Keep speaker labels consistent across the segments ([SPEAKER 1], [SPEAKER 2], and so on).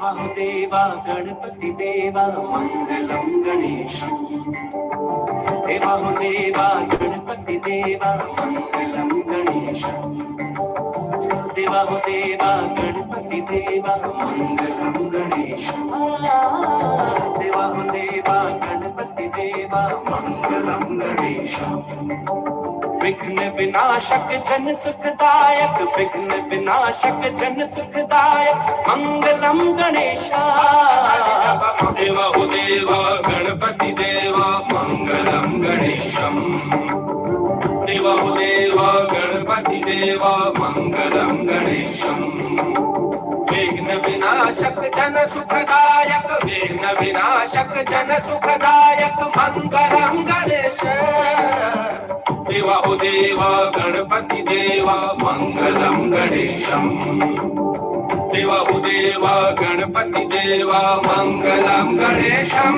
[SPEAKER 1] देवा गणपति देवा मंगलम गणेशम। देवा गणपति देवा मंगलम गणेशम। देवा गणपति देवा मंगलम गणेशम। देवा गणपति देवा मंगलम गणेशम। विघ्न विनाशक जन सुखदायक, विघ्न विनाशक जन सुखदायक मंगलम गणेशा। देवा गणपति देवा मंगलम गणेशम। देवा गणपति देवा मंगलम गणेशम। विघ्न विनाशक जन सुखदायक, विघ्न विनाशक जन सुखदायक मंगलम गणेश। देवा गणपति देवा मंगलम गणेशम। देवा गणपति देवा मंगलम गणेशम।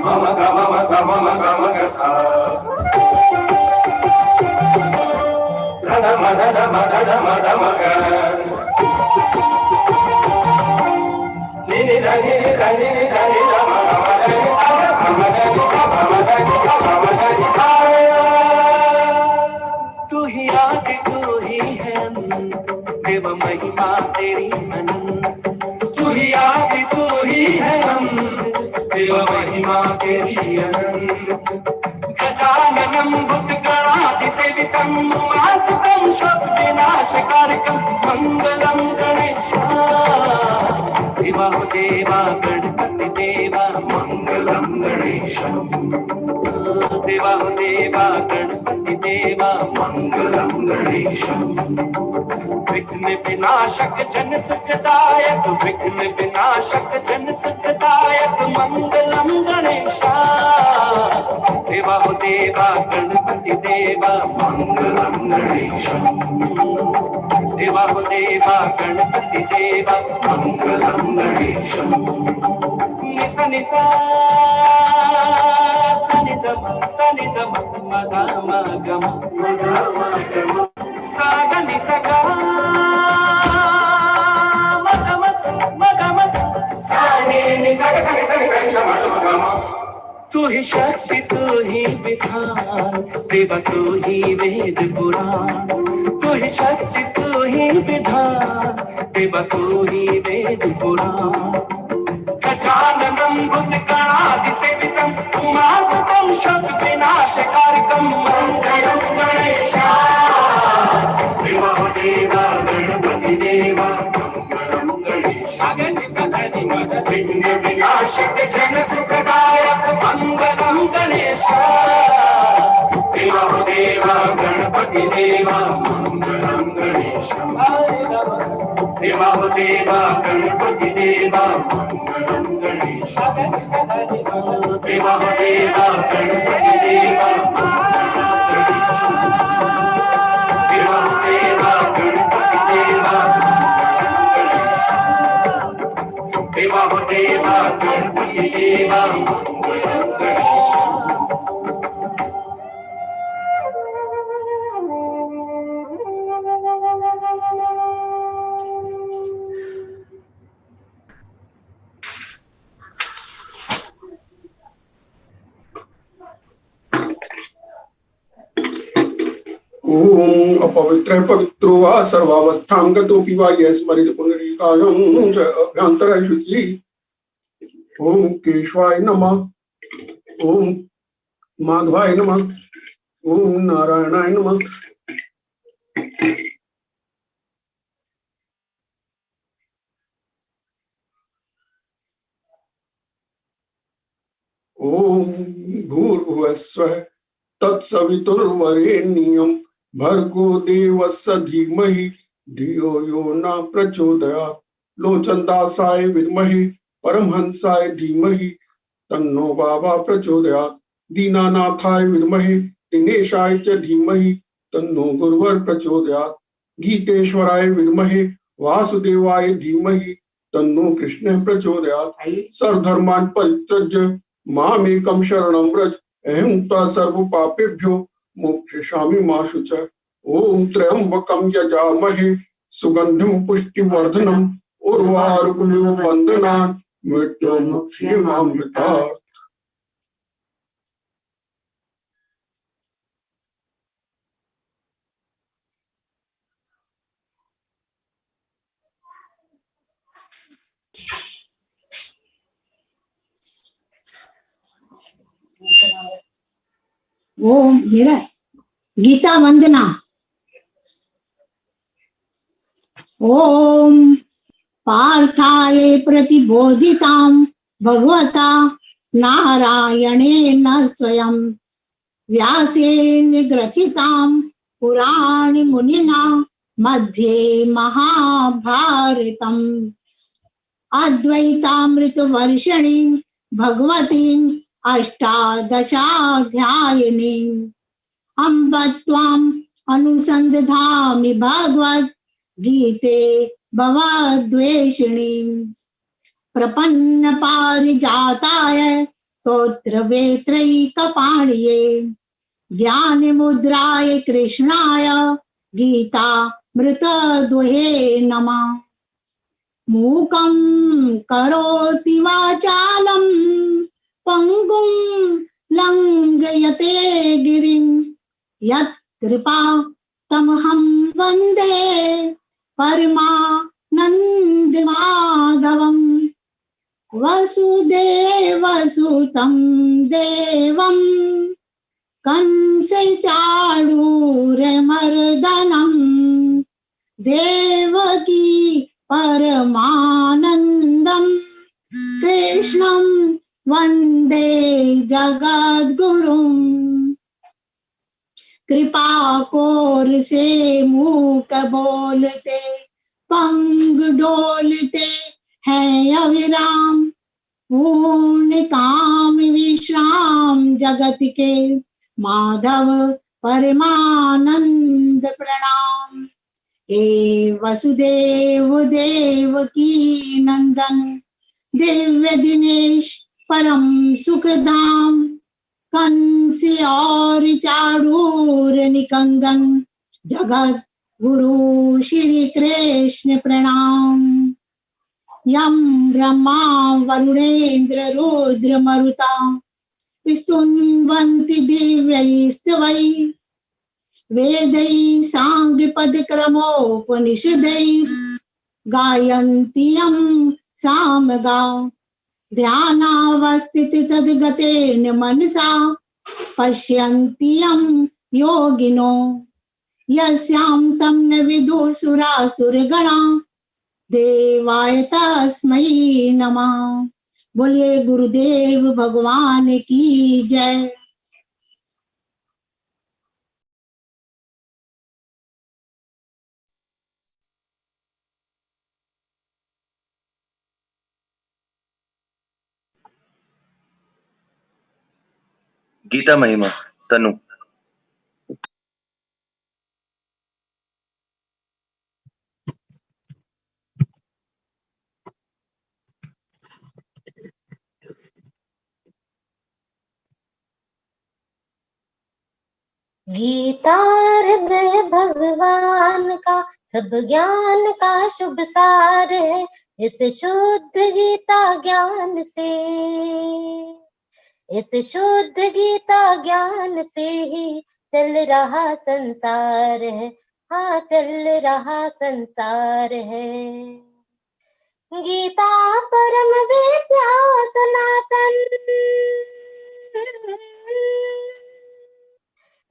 [SPEAKER 1] मम गम सा धन मदन मदन मदम ग नि नि धनि धनि धनि मदनि सा मदनि सा मदनि सा मदनि सा। तू ही आदि तू ही है देव महिमा तेरी अनंत। तू ही आदि तू ही है देव महिमा तेरी अनंत। गजाननं भूतगणादि सेवितं उमासुतं शोकविनाशकारकं मंगलम गणेशा। देवा गणपति देवा मंगलम गणेशम। देवा गणपति देवा मंगलम गणेशम। विघ्न विनाशक जन सुखदायक, विघ्न विनाशक जन सुखदायक मंगलम गणेशा। देवा गणपति देवा मंगलम गणेशम। देवा गणपति देवा मंगलम गणेशम। निसा निसा सनिधम सनिधम मगम गम सागनि सगा मगमस मगमस सानि निसग सग सग मगम। तू ही शक्ति तू ही विधान देवा तू ही वेद पुराण। तू ही शक्ति तू ही विधान देवा तू ही वेद पुराण। गजाननं भूतगणादि सेवितं उमासुतं शोकविनाशकारकं मंगलम गणेशा। देवा गणपति देवा मंगलम गणेशा। विघ्न विनाशक जन सुखदायक मंगलम गणेशा। देवा गणपति देवा मंगलम गणेशा। देवा गणपति देवा मंगलम गणेशा। देवा गणपति देवा मंगलम गणेशा। देवा गणपति देवा देवा गणपति देवा मंगलम गणेशा।
[SPEAKER 2] ओम अपवित्र पवित्रो वा सर्वावस्थां गतोऽपि वा यः स्मरेत् पुनरीकायं च अभ्यन्तरं शुचि। ओम केशवाय नमः। ओम माधवाय नमः। ओम नारायणाय नमः। ओम भूर्भुवस्सुः तत्सवितुर्वरेण्यं भर्गो देवस्य धीमहि धियो यो न प्रचोदयात्। लोचनदासाय विद्महे परमहंसाय धीमहि तन्नो बाबा प्रचोदयात्। दीनानाथाय विद्महे दिनेशाय च धीमहि तन्नो गुरुवर प्रचोदयात्। गीतेश्वराय विद्महे वासुदेवाय धीमहि तन्नो कृष्ण प्रचोदयात्। सर्वधर्मान् परित्यज्य मामेकं शरणं व्रज अहं त्वा सर्व पापेभ्यो मोक्षयिष्यामि मा शुचः। ओम त्र्यंबकं यजामहे सुगंधिं पुष्टिवर्धनम् उर्वारुकमिव बन्धनान् मृत्युमुक्षीयमामृतात्।
[SPEAKER 3] वो मेरा गीता वंदना। ओम पार्थाय प्रतिबोधितां भगवता नारायणेन स्वयं व्यासेन ग्रथितां पुराण मुनिना मध्ये महाभारतम् अद्वैतामृतवर्षिणीं भगवतीम् अष्टादशाध्यायिनीम् अम्ब त्वाम् अनुसन्धामि भगवद् गीते भवद्वेषिणीम् प्रपन्न पारिजाताय स्तोत्रवेत्रैकपाणिये ज्ञानमुद्राय कृष्णाय गीता मृतदुहे नमः। मूकं करोति वाचालं पंगुं लंघयते गिरिं यत् कृपा तमहं वन्दे परमानन्दमाधवम्। वसुदेवसुतं देवं कंसचाणूरमर्दनं देवकी परमानन्दं कृष्णं वन्दे जगद्गुरुम्। कृपा कोर से मूक बोलते पंग डोलते हैं अविराम पूर्ण काम विश्राम जगत के माधव परमानंद प्रणाम। हे वसुदेव देव की नंदन दिव्य दिनेश परम सुखधाम कंस और चाणूर निकंदन जगत गुरु श्री कृष्ण प्रणाम। यम ब्रह्मा वरुणेन्द्र रुद्र मरुता स्तुन्वन्ति दिव्यैस्तवै वेदै साङ्गपदक्रमोपनिषदै गायन्ति यं सामगा ध्यानावस्थित तद्गतेन मनसा पश्यन्ति यं योगिनो यस्यां तं न विदुसुरासुरगणा देवाय तस्मै नमः। बोलिए गुरुदेव भगवान की जय।
[SPEAKER 4] गीता महिमा तनु।
[SPEAKER 5] गीता हृदय भगवान का सब ज्ञान का शुभ सार है। इस शुद्ध गीता ज्ञान से, इस शुद्ध गीता ज्ञान से ही चल रहा संसार है। हाँ, चल रहा संसार है। गीता परम विद्या सनातन,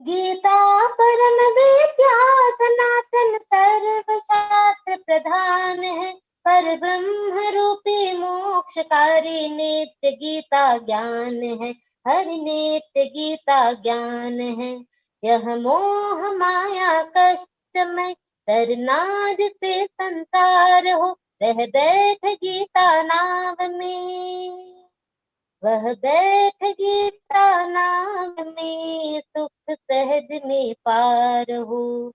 [SPEAKER 5] गीता परम विद्या सनातन सर्वशास्त्र प्रधान है। पर ब्रह्म रूपी मोक्षकारी नित्य गीता ज्ञान है। हर नित्य गीता ज्ञान है। यह मोह माया कष्टमय तरना जिसे संसार हो, वह बैठ गीता नाव में, वह बैठ गीता नाव में सुख सहज में पार हो,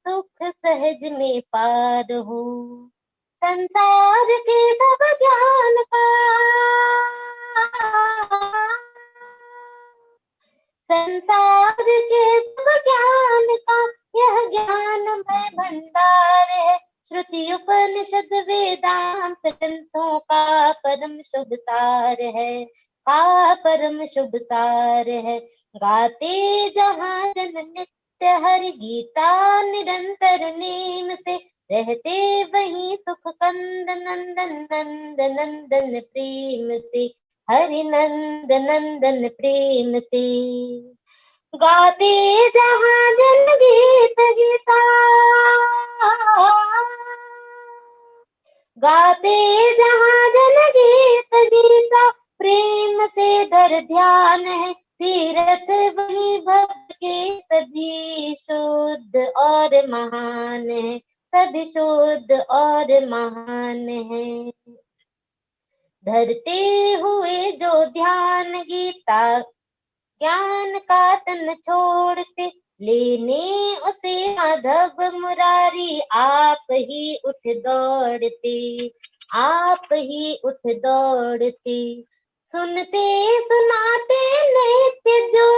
[SPEAKER 5] सुख सहज में पार हो। संसार के सब ज्ञान का, संसार के सब ज्ञान का यह ज्ञानमय भंडार है। श्रुति उपनिषद वेदांत ग्रंथों का परम शुभ सार है, का परम शुभ सार है। गाते जहाँ जन नित्य हरि गीता निरंतर नेम से, रहते वहीं सुख कंद नंदन नंद नंदन प्रेम से, हरि नंद नंदन प्रेम से। गाते जहाँ जन गीत गीता, गाते जहाँ जन गीत गीता, प्रेम से धर ध्यान है, तीरथ वही भक्त के सभी शुद्ध और महान है, सभी शुद्ध और महान है। धरते हुए जो ध्यान गीता ज्ञान का तन छोड़ते, लेने उसे माधव मुरारी आप ही उठ दौड़ते, आप ही उठ दौड़ते। सुनते सुनाते नित्य जो,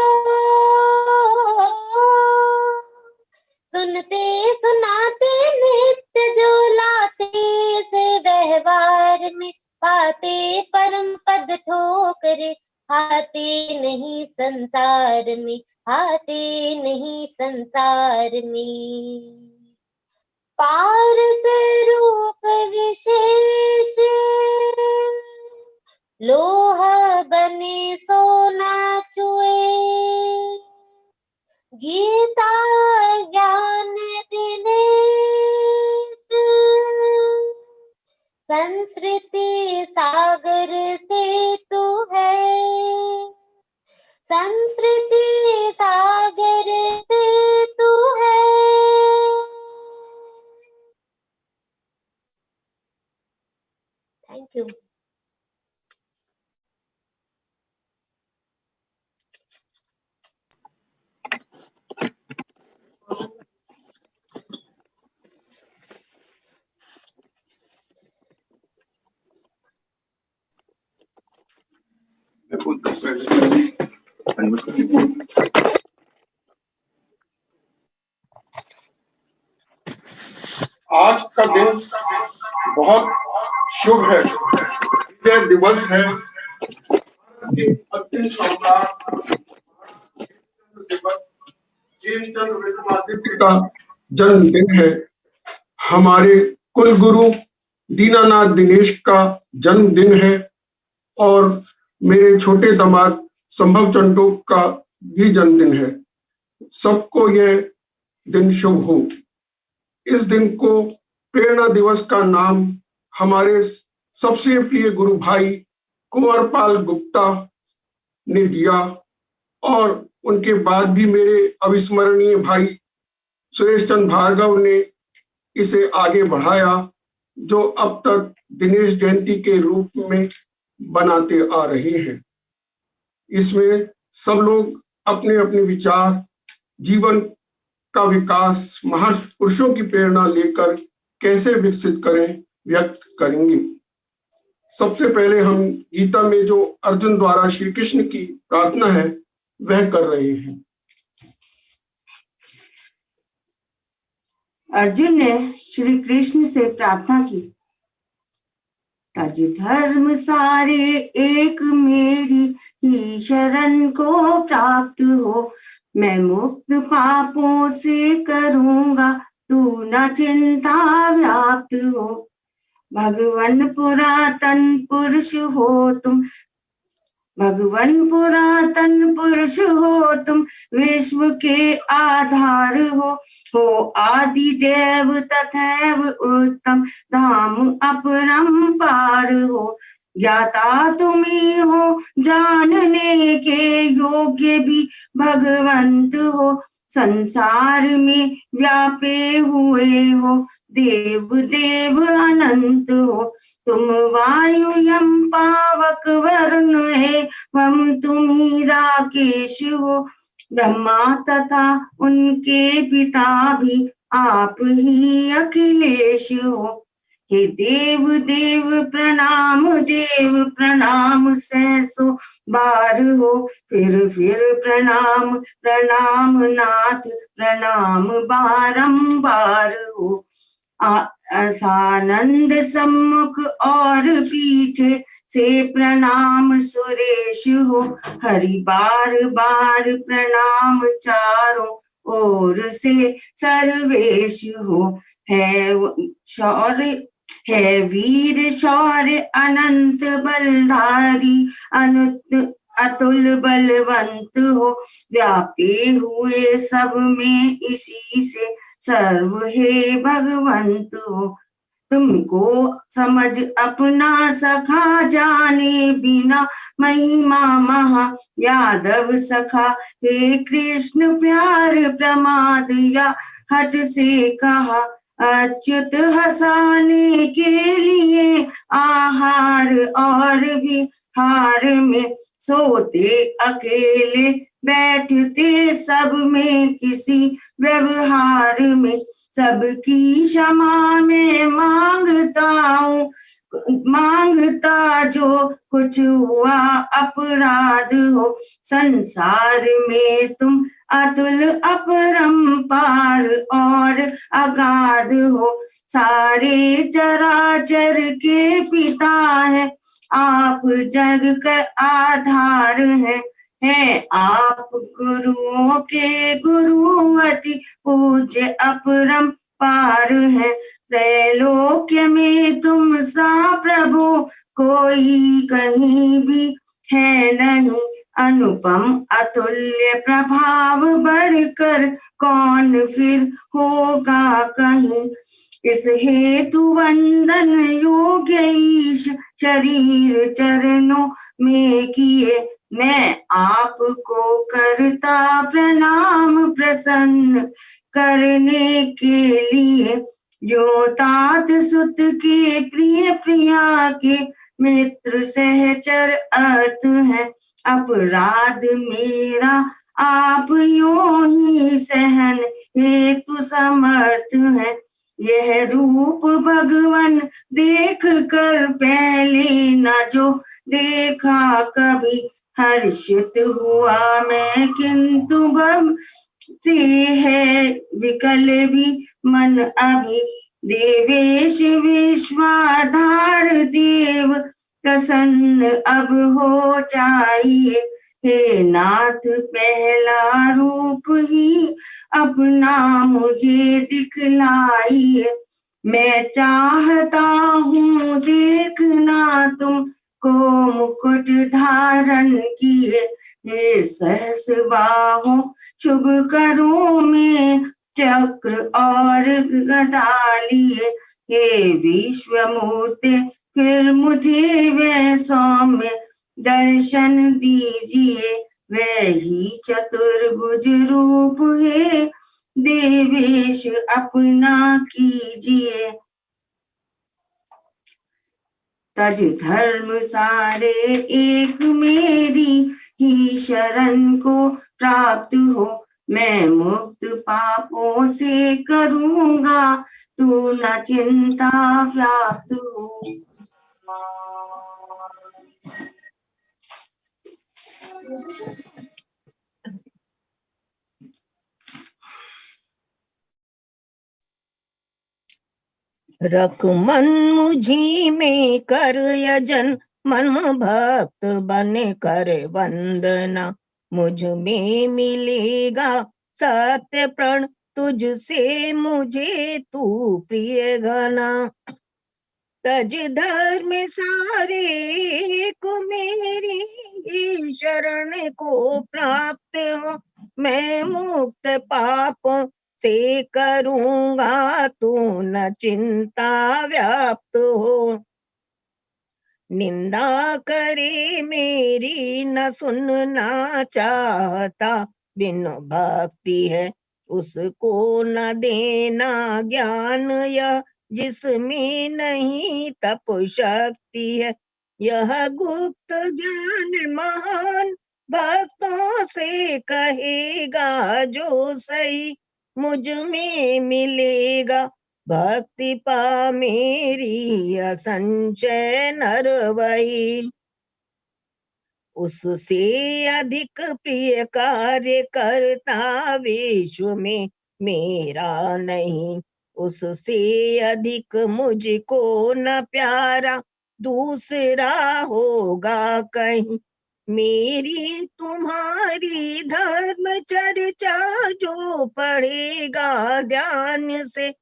[SPEAKER 5] सुनते सुनाते नित्य जो, लाते से व्यवहार में पाते परम पद ठोकरे, हाथे नहीं संसार में, हाथे नहीं संसार में। पारस रूप विशेष लोह बने सोना चुए, गीता ज्ञान दिनेश संस्कृति सागर से तू है, संस्कृति सागर से तू है। Thank you.
[SPEAKER 2] आज का दिन बहुत शुभ है, विजय दिवस है। हेमचंद्र विक्रमादित्य का जन्मदिन है। हमारे कुल गुरु दीनानाथ दिनेश का जन्मदिन है और मेरे छोटे दामाद संभव चंटोक का भी जन्मदिन है। सबको यह दिन शुभ हो। इस दिन को प्रेरणा दिवस का नाम हमारे सबसे प्रिय गुरु भाई कुंवरपाल गुप्ता ने दिया और उनके बाद भी मेरे अविस्मरणीय भाई सुरेश चंद्र भार्गव ने इसे आगे बढ़ाया, जो अब तक दिनेश जयंती के रूप में बनाते आ रहे हैं। इसमें सब लोग अपने अपने विचार, जीवन का विकास महान पुरुषों की प्रेरणा लेकर कैसे विकसित करें, व्यक्त करेंगे। सबसे पहले हम गीता में जो अर्जुन द्वारा श्री कृष्ण की प्रार्थना है वह कर रहे हैं।
[SPEAKER 6] अर्जुन ने श्री कृष्ण से प्रार्थना की, तज धर्म सारे एक मेरी ही शरण को प्राप्त हो, मैं मुक्त पापों से करूंगा तू न चिंता व्याप्त हो। भगवान पुरातन पुरुष हो तुम, भगवान पुरातन पुरुष हो तुम, विश्व के आधार हो आदि देव तथैव उत्तम, धाम अपरंपार हो। ज्ञाता तुम्ही हो, जानने के योग्य भी भगवंत हो, संसार में व्यापे हुए हो, देव देव अनंत हो। तुम वायु यम पावक वरुण है, हम तुम्ही राकेश हो, ब्रह्मा तथा उनके पिता भी आप ही अखिलेश हो। हे देव देव प्रणाम सहसो बार हो, फिर प्रणाम प्रणाम नाथ प्रणाम बारंबार हो। सानंद सम्मुख और पीछे से प्रणाम सुरेश हो, हरि बार बार प्रणाम चारों ओर से सर्वेश हो। है शौर्य है वीर शौर्य अनंत बलधारी, अनुत अतुल बलवंत हो, व्यापे हुए सब में इसी से सर्व हे भगवंत हो। तुमको समझ अपना सखा जाने बिना, महिमा महा यादव सखा, हे कृष्ण प्यार प्रमाद या हट से कहा, अच्युत हंसाने के लिए आहार और विहार में, सोते अकेले बैठते सब में, किसी व्यवहार में सबकी क्षमा में मांगता हूँ, मांगता जो कुछ हुआ अपराध हो, संसार में तुम अतुल अपरंपार और अगाध हो, सारे चराचर के पिता है, आप जग का आधार है आप गुरुओं के गुरु अति पूज्य अपरम पार है, त्रैलोक्य में तुम सा प्रभु कोई कहीं भी है नहीं, अनुपम अतुल्य प्रभाव बढ़कर कौन फिर होगा कहीं, इस हेतु वंदन योग्य ईश शरीर चरणों में किए, मैं आपको करता प्रणाम प्रसन्न करने के लिए, जो तात सुत के प्रिय प्रिया के मित्र सहचर अर्थ है, अपराध मेरा आप यों ही सहन हेतु समर्थ है, यह रूप भगवन देख कर पहले न जो देखा कभी, हर्षित हुआ मैं किंतु भव से है विकल भी मन अभी, देवेश विश्वाधार देव प्रसन्न अब हो जाइए, हे नाथ पहला रूप ही अपना मुझे दिखलाइए, मैं चाहता हूँ देखना तुमको मुकुट धारण किए, हे सहस बाहों शुभ करों में चक्र और गदा लिए, हे विश्व मूर्ति फिर मुझे वह सौम्य दर्शन दीजिए, वही चतुर्भुज रूप है देवेश अपना कीजिए, तज धर्म सारे एक मेरी ही शरण को प्राप्त हो, मैं मुक्त पापों से करूंगा तू न चिंता व्याप्त हो।
[SPEAKER 7] रख मन मुझी में कर यजन, मन भक्त बन कर वंदना, मुझ में मिलेगा सत्य प्रण, तुझसे मुझे तू प्रिय घना, तज धर्म सारे को मेरी शरण को प्राप्त हो, मैं मुक्त पापों से करूंगा तू न चिंता व्याप्त हो, निंदा करे मेरी न सुनना चाहता, बिन भक्ति है उसको न देना ज्ञान, यह जिसमें नहीं तप शक्ति है, यह गुप्त ज्ञान महान भक्तों से कहेगा जो सही, मुझ में मिलेगा भक्ति पा मेरी असंचय नर वही, उससे अधिक प्रिय कार्य करता विश्व में मेरा नहीं, उससे अधिक मुझको न प्यारा दूसरा होगा कहीं। मेरी तुम्हारी धर्म चर्चा जो पढ़ेगा ध्यान से,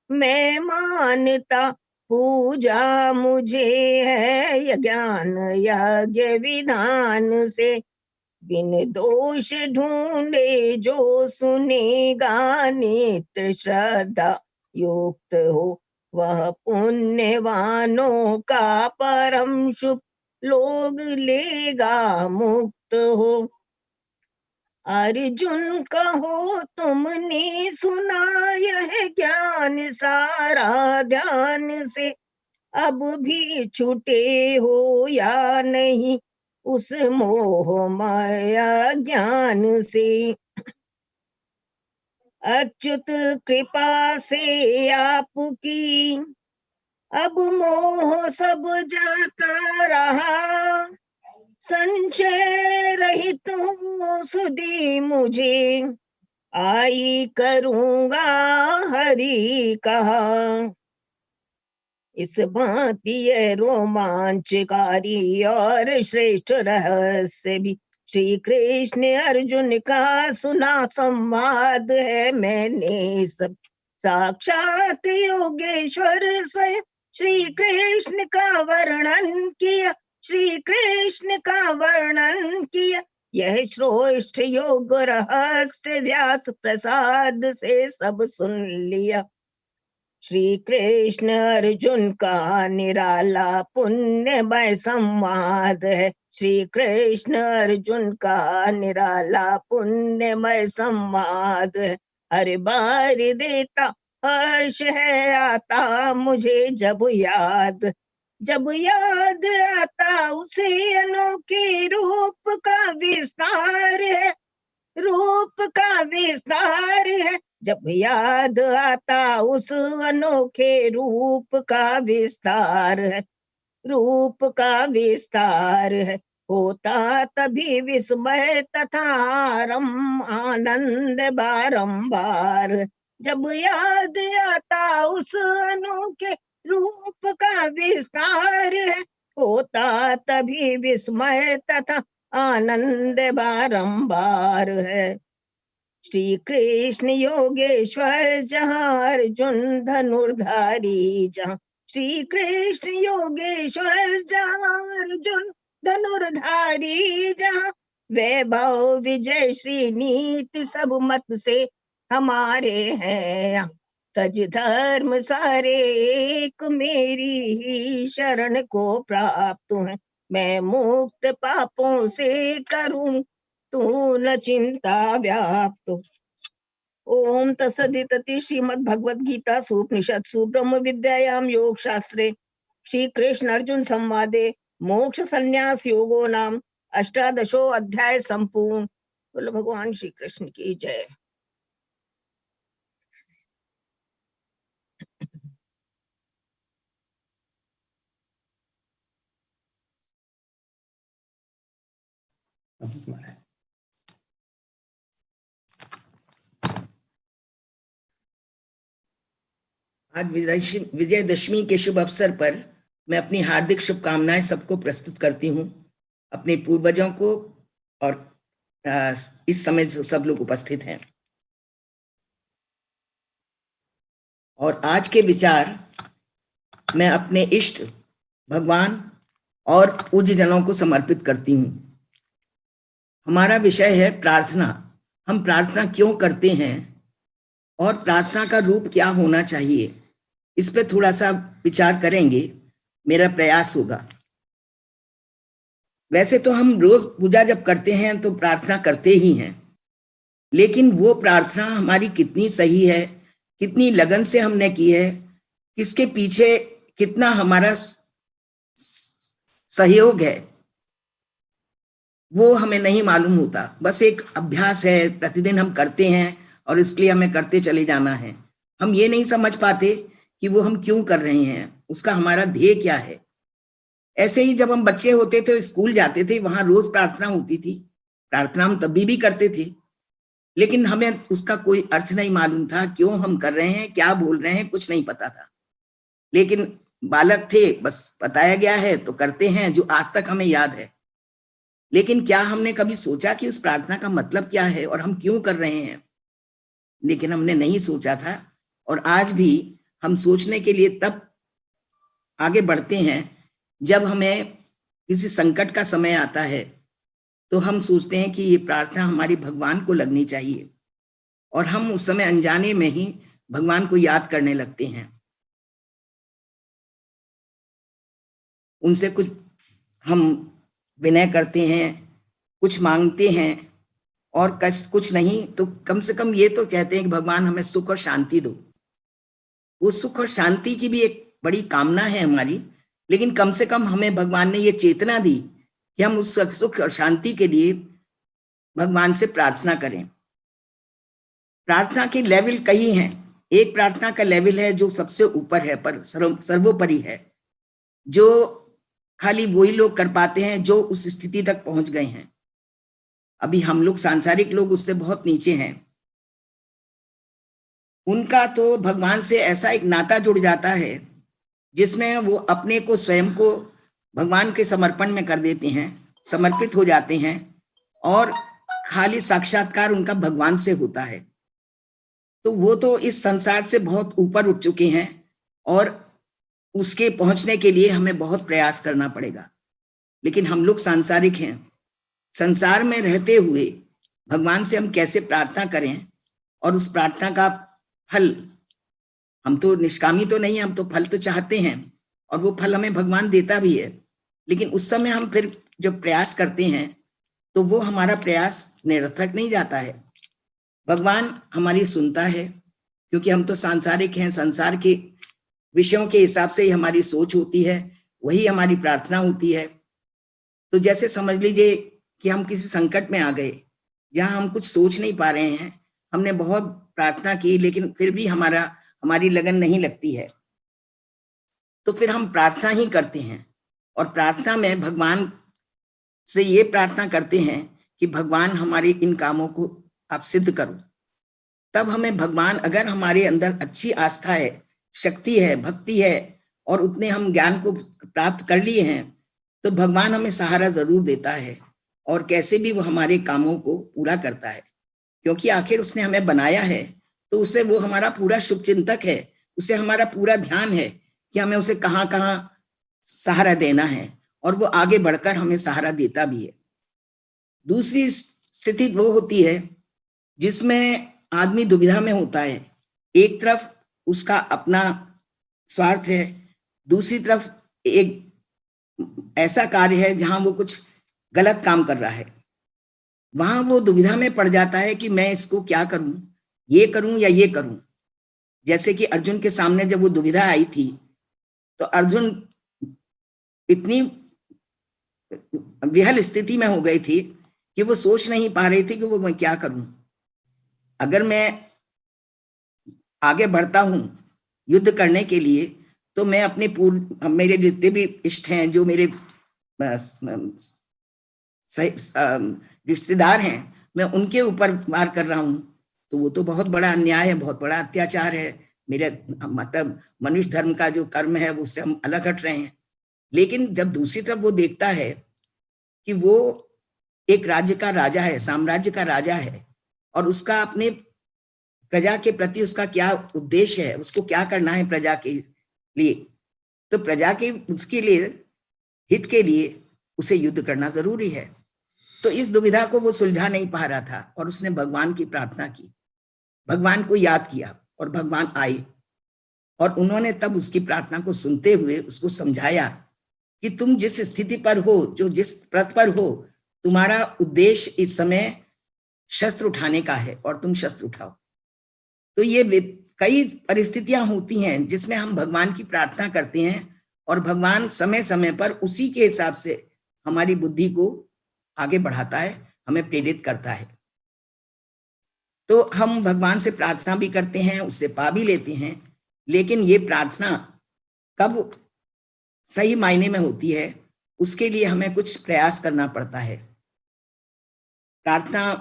[SPEAKER 7] मैं मानता पूजा मुझे है ज्ञान यज्ञ विधान से। बिन दोष ढूंढे जो सुनेगा नित्य श्रद्धा युक्त हो, वह पुण्यवानों का परम शुभ लोग लेगा मुक्त हो। अर्जुन कहो तुमने सुना यह ज्ञान सारा ध्यान से, अब भी छूटे हो या नहीं उस मोह माया ज्ञान से। अच्युत कृपा से आपकी अब मोह सब जाता रहा, संशय रहित हूँ सुधी मुझे आई करूँगा हरि कहा। इस भांति ये रोमांचकारी और श्रेष्ठ रहस्य भी श्री कृष्ण अर्जुन का सुना संवाद है मैंने सब। साक्षात योगेश्वर स्वयं श्री कृष्ण का वर्णन किया, श्री कृष्ण का वर्णन किया। यह श्रेष्ठ योग रहस्य व्यास प्रसाद से सब सुन लिया। श्री कृष्ण अर्जुन का निराला पुण्यमय संवाद है, श्री कृष्ण अर्जुन का निराला पुण्यमय संवाद है। हर बार देता हर्ष है आता मुझे जब याद आता उसे अनोखे रूप का विस्तार है, रूप का विस्तार है। जब याद आता उस अनोखे रूप का विस्तार है, रूप का विस्तार है। होता तभी विस्मय तथा आनंद बारंबार। जब याद आता उस अनोखे रूप का विस्तार है, होता तभी विस्मय तथा आनंद बारंबार है। श्री कृष्ण योगेश्वर जहाँ अर्जुन धनुर्धारी जहाँ, श्री कृष्ण योगेश्वर जहाँ अर्जुन धनुर्धारी जहाँ। वैभव विजय श्री नीति सब मत से हमारे हैं। तज धर्म सारे एक मेरी ही शरण को प्राप्त है। मैं मुक्त पापों से करूं तू न चिंता व्याप्त। ओम तत्सदिति श्रीमद् भगवद गीता सुपनिषत्सु ब्रह्म विद्यायां योग शास्त्रे श्री कृष्ण अर्जुन संवादे मोक्ष संन्यास योगो नाम अष्टादशो अध्याय संपूर्ण। बोलो भगवान श्री कृष्ण की जय।
[SPEAKER 8] आज विजयदशमी के शुभ अवसर पर मैं अपनी हार्दिक शुभकामनाएं सबको प्रस्तुत करती हूँ, अपने पूर्वजों को और इस समय जो सब लोग उपस्थित हैं। और आज के विचार मैं अपने इष्ट भगवान और पूज्य जनों को समर्पित करती हूँ। हमारा विषय है प्रार्थना। हम प्रार्थना क्यों करते हैं और प्रार्थना का रूप क्या होना चाहिए, इस पे थोड़ा सा विचार करेंगे, मेरा प्रयास होगा। वैसे तो हम रोज पूजा जब करते हैं तो प्रार्थना करते ही हैं, लेकिन वो प्रार्थना हमारी कितनी सही है, कितनी लगन से हमने की है, किसके पीछे कितना हमारा सहयोग है, वो हमें नहीं मालूम होता। बस एक अभ्यास है, प्रतिदिन हम करते हैं और इसलिए हमें करते चले जाना है। हम ये नहीं समझ पाते कि वो हम क्यों कर रहे हैं, उसका हमारा ध्येय क्या है। ऐसे ही जब हम बच्चे होते थे, स्कूल जाते थे, वहां रोज प्रार्थना होती थी। प्रार्थना हम तभी भी करते थे, लेकिन हमें उसका कोई अर्थ नहीं मालूम था, क्यों हम कर रहे हैं, क्या बोल रहे हैं, कुछ नहीं पता था। लेकिन बालक थे, बस बताया गया है तो करते हैं, जो आज तक हमें याद है। लेकिन क्या हमने कभी सोचा कि उस प्रार्थना का मतलब क्या है और हम क्यों कर रहे हैं? लेकिन हमने नहीं सोचा था। और आज भी हम सोचने के लिए तब आगे बढ़ते हैं जब हमें किसी संकट का समय आता है, तो हम सोचते हैं कि ये प्रार्थना हमारी भगवान को लगनी चाहिए, और हम उस समय अनजाने में ही भगवान को याद करने लगते हैं। उनसे कुछ हम विनय करते हैं, कुछ मांगते हैं, और कुछ नहीं तो कम से कम ये तो कहते हैं कि भगवान हमें सुख और शांति दो। वो सुख और शांति की भी एक बड़ी कामना है हमारी, लेकिन कम से कम हमें भगवान ने ये चेतना दी कि हम उस सुख और शांति के लिए भगवान से प्रार्थना करें। प्रार्थना के लेवल कई हैं। एक प्रार्थना का लेवल है जो सबसे ऊपर है, पर सर्वोपरि है, जो खाली वही लोग कर पाते हैं जो उस स्थिति तक पहुंच गए हैं। अभी हम लोग सांसारिक लोग उससे बहुत नीचे हैं। उनका तो भगवान से ऐसा एक नाता जुड़ जाता है जिसमें वो अपने को स्वयं को भगवान के समर्पण में कर देते हैं, समर्पित हो जाते हैं, और खाली साक्षात्कार उनका भगवान से होता है। तो वो तो इस संसार से बहुत ऊपर उठ चुके हैं, और उसके पहुंचने के लिए हमें बहुत प्रयास करना पड़ेगा। लेकिन हम लोग सांसारिक हैं। संसार में रहते हुए भगवान से हम कैसे प्रार्थना करें, और उस प्रार्थना का फल, हम तो निष्कामी तो नहीं, हम तो फल तो चाहते हैं, और वो फल हमें भगवान देता भी है। लेकिन उस समय हम फिर जब प्रयास करते हैं तो वो हमारा प्रयास निरर्थक नहीं जाता है। भगवान हमारी सुनता है, क्योंकि हम तो सांसारिक हैं। संसार के विषयों के हिसाब से ही हमारी सोच होती है, वही हमारी प्रार्थना होती है। तो जैसे समझ लीजिए कि हम किसी संकट में आ गए जहां हम कुछ सोच नहीं पा रहे हैं, हमने बहुत प्रार्थना की लेकिन फिर भी हमारी लगन नहीं लगती है, तो फिर हम प्रार्थना ही करते हैं, और प्रार्थना में भगवान से ये प्रार्थना करते हैं कि भगवान हमारे इन कामों को आप सिद्ध करो। तब हमें भगवान, अगर हमारे अंदर अच्छी आस्था है, शक्ति है, भक्ति है, और उतने हम ज्ञान को प्राप्त कर लिए हैं, तो भगवान हमें सहारा जरूर देता है, और कैसे भी वो हमारे कामों को पूरा करता है। क्योंकि आखिर उसने हमें बनाया है, तो उसे वो हमारा पूरा शुभ चिंतक है, उसे हमारा पूरा ध्यान है कि हमें उसे कहाँ कहाँ सहारा देना है, और वो आगे बढ़कर हमें सहारा देता भी है। दूसरी स्थिति वो होती है जिसमें आदमी दुविधा में होता है। एक तरफ उसका अपना स्वार्थ है, दूसरी तरफ एक ऐसा कार्य है जहां वो कुछ गलत काम कर रहा है। वहां वो दुविधा में पड़ जाता है कि मैं इसको क्या करूं, ये करूं या ये करूं। जैसे कि अर्जुन के सामने जब वो दुविधा आई थी, तो अर्जुन इतनी विहल स्थिति में हो गई थी कि वो सोच नहीं पा रही थी कि वो मैं क्या करूं। अगर मैं आगे बढ़ता हूं युद्ध करने के लिए, तो मैं अपने मेरे जितने भी इष्ट हैं, जो मेरे रिश्तेदार हैं, मैं उनके ऊपर वार कर रहा हूं, तो वो तो बहुत बड़ा अन्याय है, बहुत बड़ा अत्याचार है। मेरे मतलब मनुष्य धर्म का जो कर्म है वो उससे हम अलग हट रहे हैं। लेकिन जब दूसरी तरफ वो देखता है कि वो एक राज्य का राजा है, साम्राज्य का राजा है, और उसका अपने प्रजा के प्रति उसका क्या उद्देश्य है, उसको क्या करना है प्रजा के लिए, तो प्रजा के उसके लिए हित के लिए उसे युद्ध करना जरूरी है। तो इस दुविधा को वो सुलझा नहीं पा रहा था, और उसने भगवान की प्रार्थना की, भगवान को याद किया, और भगवान आए, और उन्होंने तब उसकी प्रार्थना को सुनते हुए उसको समझाया कि तुम जिस स्थिति पर हो, जो जिस प्रत पर हो, तुम्हारा उद्देश्य इस समय शस्त्र उठाने का है, और तुम शस्त्र उठाओ। तो ये कई परिस्थितियां होती हैं जिसमें हम भगवान की प्रार्थना करते हैं, और भगवान समय समय पर उसी के हिसाब से हमारी बुद्धि को आगे बढ़ाता है, हमें प्रेरित करता है। तो हम भगवान से प्रार्थना भी करते हैं, उससे पा भी लेते हैं, लेकिन ये प्रार्थना कब सही मायने में होती है, उसके लिए हमें कुछ प्रयास करना पड़ता है। प्रार्थना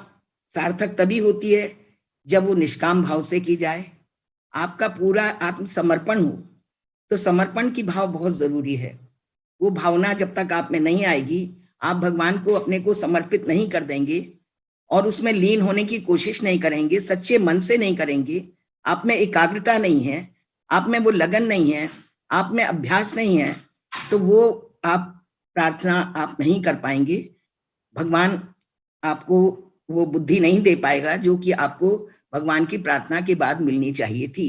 [SPEAKER 8] सार्थक तभी होती है जब वो निष्काम भाव से की जाए, आपका पूरा आत्मसमर्पण हो। तो समर्पण की भाव बहुत जरूरी है। वो भावना जब तक आप में नहीं आएगी, आप भगवान को अपने को समर्पित नहीं कर देंगे और उसमें लीन होने की कोशिश नहीं करेंगे, सच्चे मन से नहीं करेंगे, आप में एकाग्रता नहीं है, आप में वो लगन नहीं है, आप में अभ्यास नहीं है, तो वो आप प्रार्थना आप नहीं कर पाएंगे। भगवान आपको वो बुद्धि नहीं दे पाएगा जो कि आपको भगवान की प्रार्थना के बाद मिलनी चाहिए थी।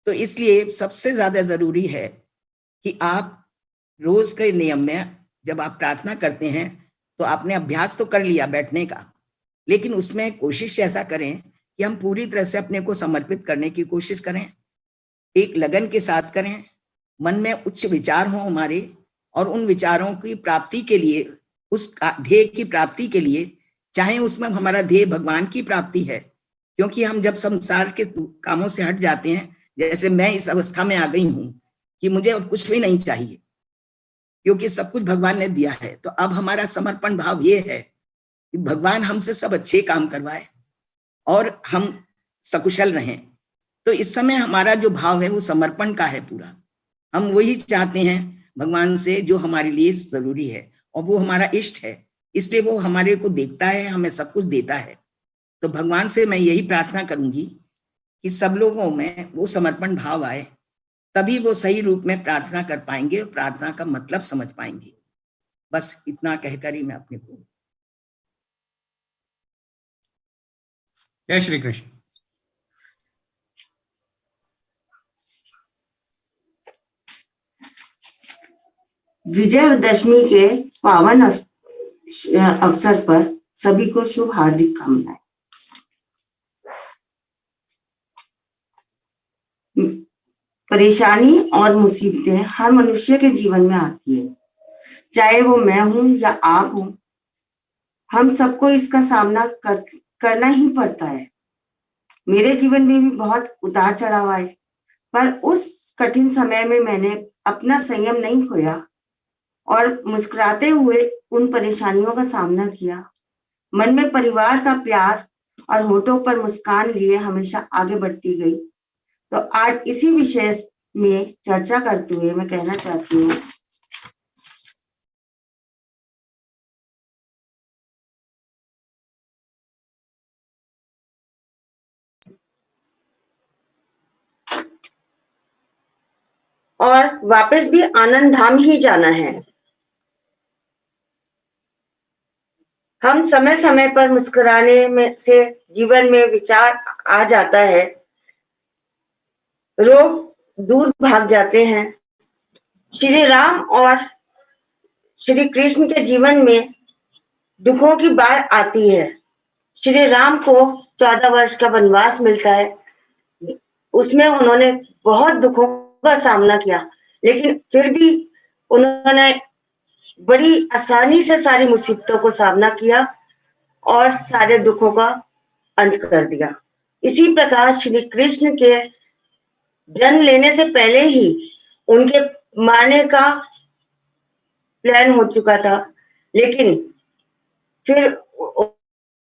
[SPEAKER 8] तो इसलिए सबसे ज्यादा जरूरी है कि आप रोज के नियम में जब आप प्रार्थना करते हैं तो आपने अभ्यास तो कर लिया बैठने का, लेकिन उसमें कोशिश ऐसा करें कि हम पूरी तरह से अपने को समर्पित करने की कोशिश करें, एक लगन के साथ करें, मन में उच्च विचार हों हमारे, और उन विचारों की प्राप्ति के लिए, उस ध्येय की प्राप्ति के लिए, चाहे उसमें हमारा ध्येय भगवान की प्राप्ति है, क्योंकि हम जब संसार के कामों से हट जाते हैं, जैसे मैं इस अवस्था में आ गई हूं कि मुझे अब कुछ भी नहीं चाहिए क्योंकि सब कुछ भगवान ने दिया है, तो अब हमारा समर्पण भाव ये है कि भगवान हमसे सब अच्छे काम करवाए और हम सकुशल रहें। तो इस समय हमारा जो भाव है वो समर्पण का है पूरा। हम वही चाहते हैं भगवान से जो हमारे लिए जरूरी है, और वो हमारा इष्ट है, इसलिए वो हमारे को देखता है, हमें सब कुछ देता है। तो भगवान से मैं यही प्रार्थना करूंगी कि सब लोगों में वो समर्पण भाव आए, तभी वो सही रूप में प्रार्थना कर पाएंगे और प्रार्थना का मतलब समझ पाएंगे। बस इतना कहकर ही मैं अपने को।
[SPEAKER 9] जय श्री कृष्ण।
[SPEAKER 6] विजयदशमी के पावन अवसर पर सभी को शुभ हार्दिक कामनाएं। परेशानी और मुसीबतें हर मनुष्य के जीवन में आती है, चाहे वो मैं हूं या आप हो, हम सबको इसका सामना करना ही पड़ता है। मेरे जीवन में भी बहुत उतार चढ़ाव आए, पर उस कठिन समय में मैंने अपना संयम नहीं खोया और मुस्कुराते हुए उन परेशानियों का सामना किया। मन में परिवार का प्यार और होठों पर मुस्कान लिए हमेशा आगे बढ़ती गई। तो आज इसी विषय में चर्चा करते हुए मैं कहना चाहती हूँ और वापस भी आनंद धाम ही जाना है। हम समय समय पर मुस्कुराने में से जीवन में विचार आ जाता है, रोग दूर भाग जाते हैं। श्री राम और श्री कृष्ण के जीवन में दुखों की बाढ़ आती है। श्री राम को 14 वर्ष का वनवास मिलता है, उसमें उन्होंने बहुत दुखों का सामना किया, लेकिन फिर भी उन्होंने बड़ी आसानी से सारी मुसीबतों को सामना किया और सारे दुखों का अंत कर दिया। इसी प्रकार श्री कृष्ण के जन्म लेने से पहले ही उनके मारने का प्लान हो चुका था, लेकिन फिर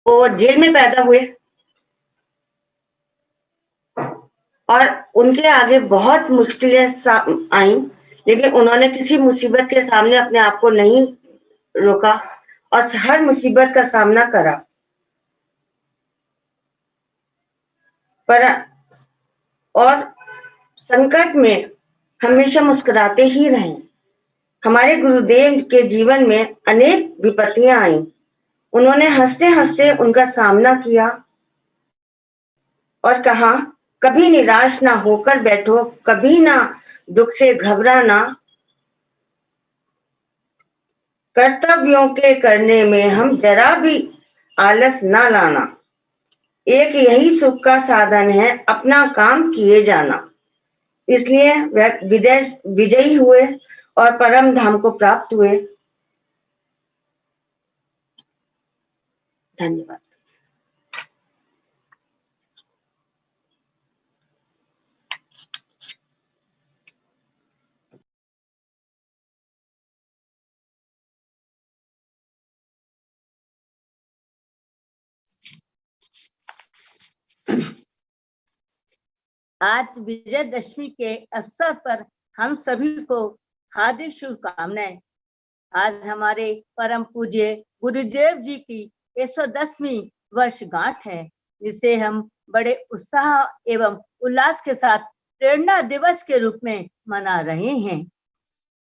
[SPEAKER 6] वो जेल में पैदा हुए और उनके आगे बहुत मुश्किलें आई, लेकिन उन्होंने किसी मुसीबत के सामने अपने आप को नहीं रोका और हर मुसीबत का सामना करा। पर और संकट में हमेशा मुस्कुराते ही रहे। हमारे गुरुदेव के जीवन में अनेक विपत्तियां आई, उन्होंने हंसते हंसते उनका सामना किया और कहा, कभी निराश ना होकर बैठो, कभी ना दुख से घबराना, कर्तव्यों के करने में हम जरा भी आलस ना लाना, एक यही सुख का साधन है अपना काम किए जाना। इसलिए वह विजयी हुए और परम धाम को प्राप्त हुए। धन्यवाद।
[SPEAKER 10] आज विजयदशमी के अवसर पर हम सभी को हार्दिक शुभकामनाएं। आज हमारे परम पूज्य गुरुदेव जी की 110वीं वर्षगांठ है, जिसे हम बड़े उत्साह एवं उल्लास के साथ प्रेरणा दिवस के रूप में मना रहे हैं।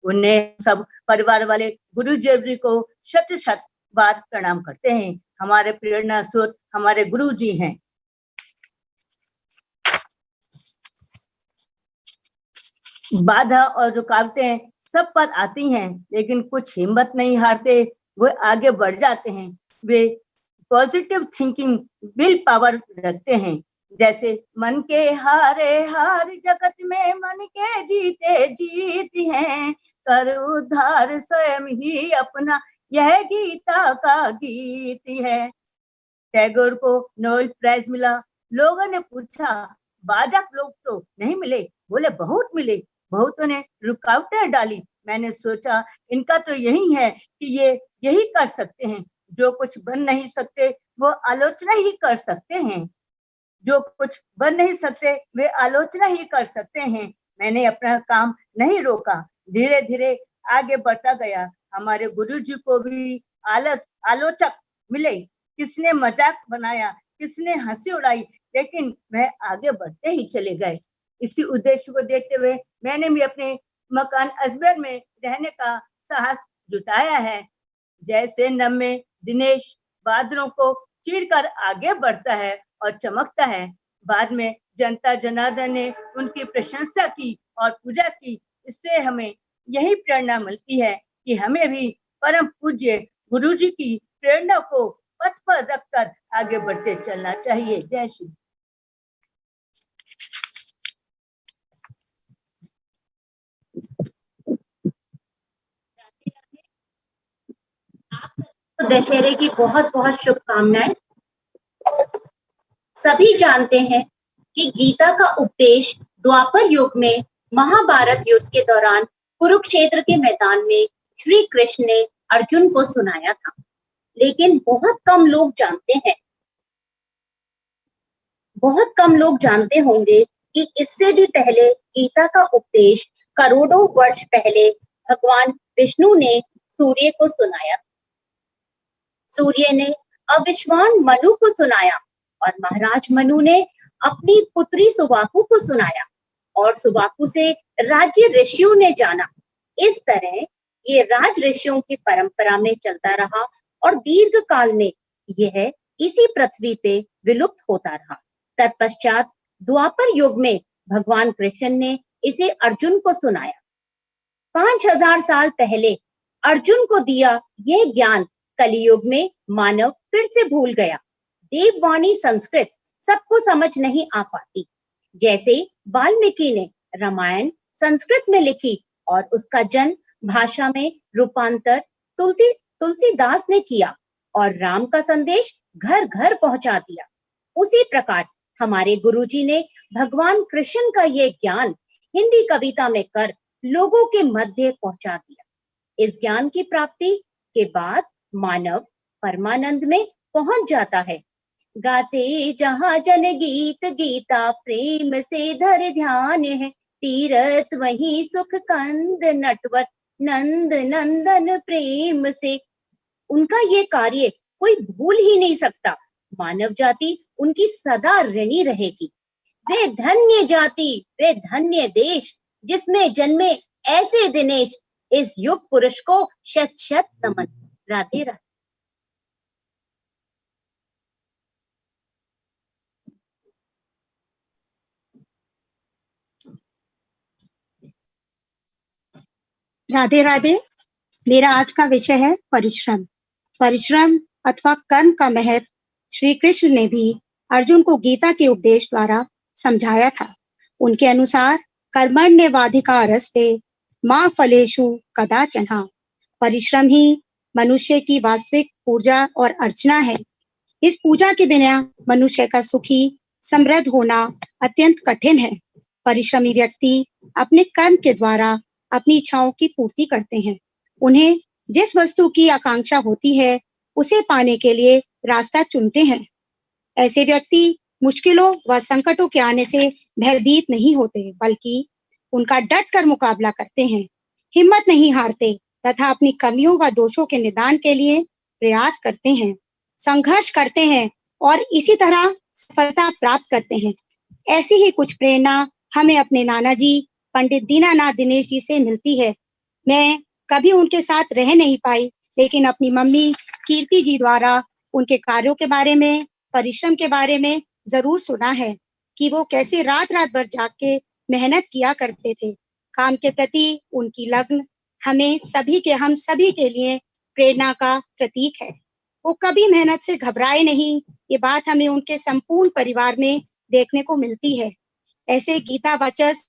[SPEAKER 10] उन्हें सब परिवार वाले गुरुदेव जी को शत शत बार प्रणाम करते हैं। हमारे प्रेरणा स्रोत हमारे गुरु जी हैं। बाधा और रुकावटें सब पर आती हैं, लेकिन कुछ हिम्मत नहीं हारते, वो आगे बढ़ जाते हैं। वे पॉजिटिव थिंकिंग विल पावर रखते हैं। जैसे मन के हारे हार जगत में मन के जीते जीत हैं, कर उद्धार स्वयं ही अपना यह गीता का गीत है। टैगोर को नोबेल प्राइज मिला। लोगों ने पूछा बाधक लोग तो नहीं मिले, बोले बहुत मिले। बहुतों ने रुकावटें डाली। मैंने सोचा इनका तो यही है कि ये यही कर सकते हैं, जो कुछ बन नहीं सकते वो आलोचना ही कर सकते हैं। जो कुछ बन नहीं सकते वे आलोचना ही कर सकते हैं। मैंने अपना काम नहीं रोका, धीरे धीरे आगे बढ़ता गया। हमारे गुरुजी को भी आलोचक मिले, किसने मजाक बनाया, किसने हंसी उड़ाई, लेकिन वह आगे बढ़ते ही चले गए। इसी उद्देश्य को देखते हुए मैंने भी अपने मकान अजमेर में रहने का साहस जुटाया है। जैसे नम्हे दिनेश बादलों को चीरकर आगे बढ़ता है और चमकता है, बाद में जनता जनार्दन ने उनकी प्रशंसा की और पूजा की। इससे हमें यही प्रेरणा मिलती है कि हमें भी परम पूज्य गुरुजी की प्रेरणा को पथ पर रखकर आगे बढ़ते चलना चाहिए। जय श्री।
[SPEAKER 11] तो दशहरे की बहुत बहुत शुभकामनाएं। सभी जानते हैं कि गीता का उपदेश द्वापर युग में महाभारत युद्ध के दौरान कुरुक्षेत्र के मैदान में श्री कृष्ण ने अर्जुन को सुनाया था, लेकिन बहुत कम लोग जानते होंगे कि इससे भी पहले गीता का उपदेश करोड़ों वर्ष पहले भगवान विष्णु ने सूर्य को सुनाया। सूर्य ने अविश्वान मनु को सुनाया और महाराज मनु ने अपनी पुत्री सुबाहु को सुनाया और सुबाहु से राज्य ऋषियों ने जाना। इस तरह ये राज ऋषियों की परंपरा में चलता रहा और दीर्घ काल में यह इसी पृथ्वी पे विलुप्त होता रहा। तत्पश्चात द्वापर युग में भगवान कृष्ण ने इसे अर्जुन को सुनाया। 5000 साल पहले अर्जुन को दिया यह ज्ञान कलियुग में मानव फिर से भूल गया। देववाणी संस्कृत सबको समझ नहीं आ पाती। जैसे वाल्मीकि ने रामायण संस्कृत में लिखी और उसका जन्म भाषा में रूपांतर तुलसीदास ने किया और राम का संदेश घर घर पहुंचा दिया। उसी प्रकार हमारे गुरुजी ने भगवान कृष्ण का ये ज्ञान हिंदी कविता में कर लोगों के मध्य पहुंचा दिया। इस ज्ञान की प्राप्ति के बाद मानव परमानंद में पहुंच जाता है। गाते जहां जन गीत गीता प्रेम से धर ध्यान है, तीरथ वही सुख कंद नटवर नंद नंदन प्रेम से। उनका ये कार्य कोई भूल ही नहीं सकता। मानव जाति उनकी सदा ऋणी रहेगी। वे धन्य जाति, वे धन्य देश जिसमें जन्मे ऐसे दिनेश। इस युग पुरुष को शत शत नमन। राधे राधे।
[SPEAKER 12] राधे राधे। मेरा आज का विषय है परिश्रम। परिश्रम अथवा कर्म का महत्व श्री कृष्ण ने भी अर्जुन को गीता के उपदेश द्वारा समझाया था। उनके अनुसार कर्मण्येवाधिकारस्ते मा फलेषु कदाचन। परिश्रम ही मनुष्य की वास्तविक पूजा और अर्चना है। इस पूजा के बिना मनुष्य का सुखी समृद्ध होना अत्यंत कठिन है। परिश्रमी व्यक्ति अपने कर्म के द्वारा अपनी इच्छाओं की पूर्ति करते हैं। उन्हें जिस वस्तु की आकांक्षा होती है उसे पाने के लिए रास्ता चुनते हैं। ऐसे व्यक्ति मुश्किलों व संकटों के आने से भयभीत नहीं होते, बल्कि उनका डट कर मुकाबला करते हैं, हिम्मत नहीं हारते तथा अपनी कमियों व दोषों के निदान के लिए प्रयास करते हैं, संघर्ष करते हैं और इसी तरह सफलता प्राप्त करते हैं। ऐसी ही कुछ प्रेरणा हमें अपने नाना जी पंडित दीनानाथ दिनेश जी से मिलती है। मैं कभी उनके साथ रह नहीं पाई, लेकिन अपनी मम्मी कीर्ति जी द्वारा उनके कार्यों के बारे में, परिश्रम के बारे में जरूर सुना है कि वो कैसे रात रात भर जाग के मेहनत किया करते थे। काम के प्रति उनकी लगन हम सभी के लिए प्रेरणा का प्रतीक है। वो कभी मेहनत से घबराए नहीं, ये बात हमें उनके संपूर्ण परिवार में देखने को मिलती है। ऐसे गीता वाचस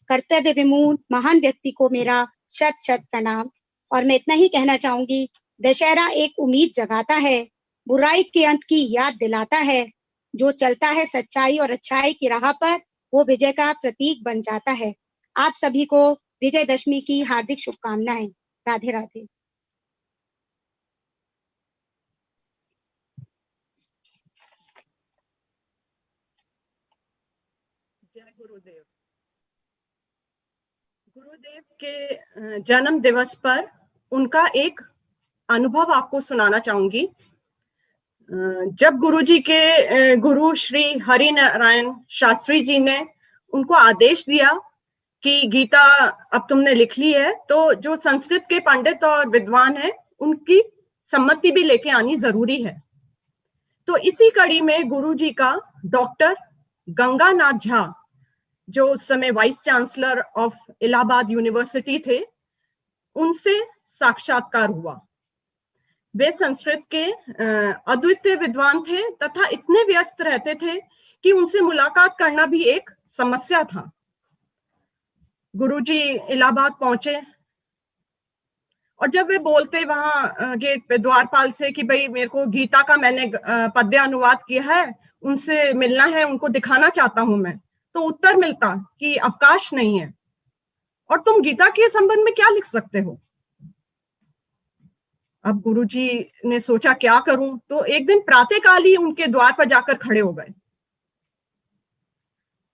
[SPEAKER 12] कर्तव्य विमूढ़ महान व्यक्ति को मेरा शत शत प्रणाम। और मैं इतना ही कहना चाहूंगी, दशहरा एक उम्मीद जगाता है, बुराई के अंत की याद दिलाता है। जो चलता है सच्चाई और अच्छाई की राह पर, वो विजय का प्रतीक बन जाता है। आप सभी को विजयदशमी की हार्दिक शुभकामनाएं। राधे राधे।
[SPEAKER 13] जय गुरुदेव। गुरुदेव के जन्म दिवस पर उनका एक अनुभव आपको सुनाना चाहूंगी। जब गुरुजी के गुरु श्री हरि नारायण शास्त्री जी ने उनको आदेश दिया कि गीता अब तुमने लिख ली है, तो जो संस्कृत के पंडित और विद्वान हैं उनकी सम्मति भी लेके आनी जरूरी है। तो इसी कड़ी में गुरुजी का डॉक्टर गंगानाथ झा, जो उस समय vice chancellor of Allahabad university थे, उनसे साक्षात्कार हुआ। वे संस्कृत के अद्वितीय विद्वान थे तथा इतने व्यस्त रहते थे कि उनसे मुलाकात करना भी एक समस्या था। गुरुजी इलाहाबाद पहुंचे और जब वे बोलते वहां गेट पे द्वारपाल से कि भाई मेरे को गीता का मैंने पद्य अनुवाद किया है, उनसे मिलना है, उनको दिखाना चाहता हूं मैं, तो उत्तर मिलता कि अवकाश नहीं है और तुम गीता के संबंध में क्या लिख सकते हो। अब गुरुजी ने सोचा क्या करूं, तो एक दिन प्रातःकाल ही उनके द्वार पर जाकर खड़े हो गए।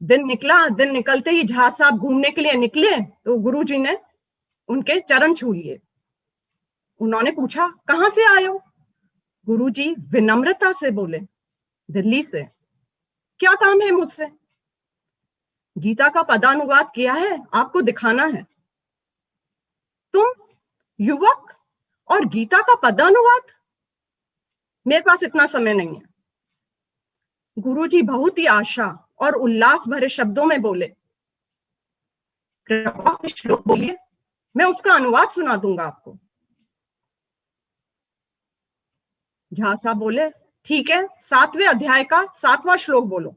[SPEAKER 13] दिन निकला, दिन निकलते ही झा साहब घूमने के लिए निकले तो गुरुजी ने उनके चरण छू लिए। उन्होंने पूछा कहां से आए हो? गुरुजी विनम्रता से बोले दिल्ली से। क्या काम है मुझसे? गीता का पदानुवाद किया है, आपको दिखाना है। तुम युवक और गीता का पदानुवाद? मेरे पास इतना समय नहीं है। गुरुजी बहुत ही आशा और उल्लास भरे शब्दों में बोले, कृपा श्लोक बोलिए, मैं उसका अनुवाद सुना दूंगा आपको। झा साहब बोले ठीक है, 7वें अध्याय का 7वां श्लोक बोलो।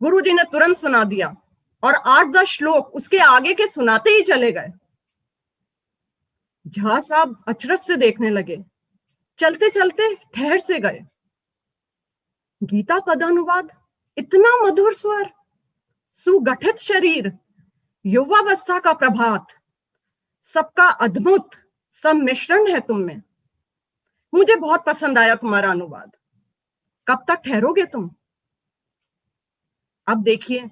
[SPEAKER 13] गुरुजी ने तुरंत सुना दिया और 8-10 श्लोक उसके आगे के सुनाते ही चले गए। झा साहब अचरज से देखने लगे, चलते चलते ठहर से गए। गीता पदानुवाद, इतना मधुर स्वर, सुगठित शरीर, युवावस्था का प्रभात, सबका अद्भुत सम्मिश्रण है तुम में। मुझे बहुत पसंद आया तुम्हारा अनुवाद, कब तक ठहरोगे तुम? अब देखिए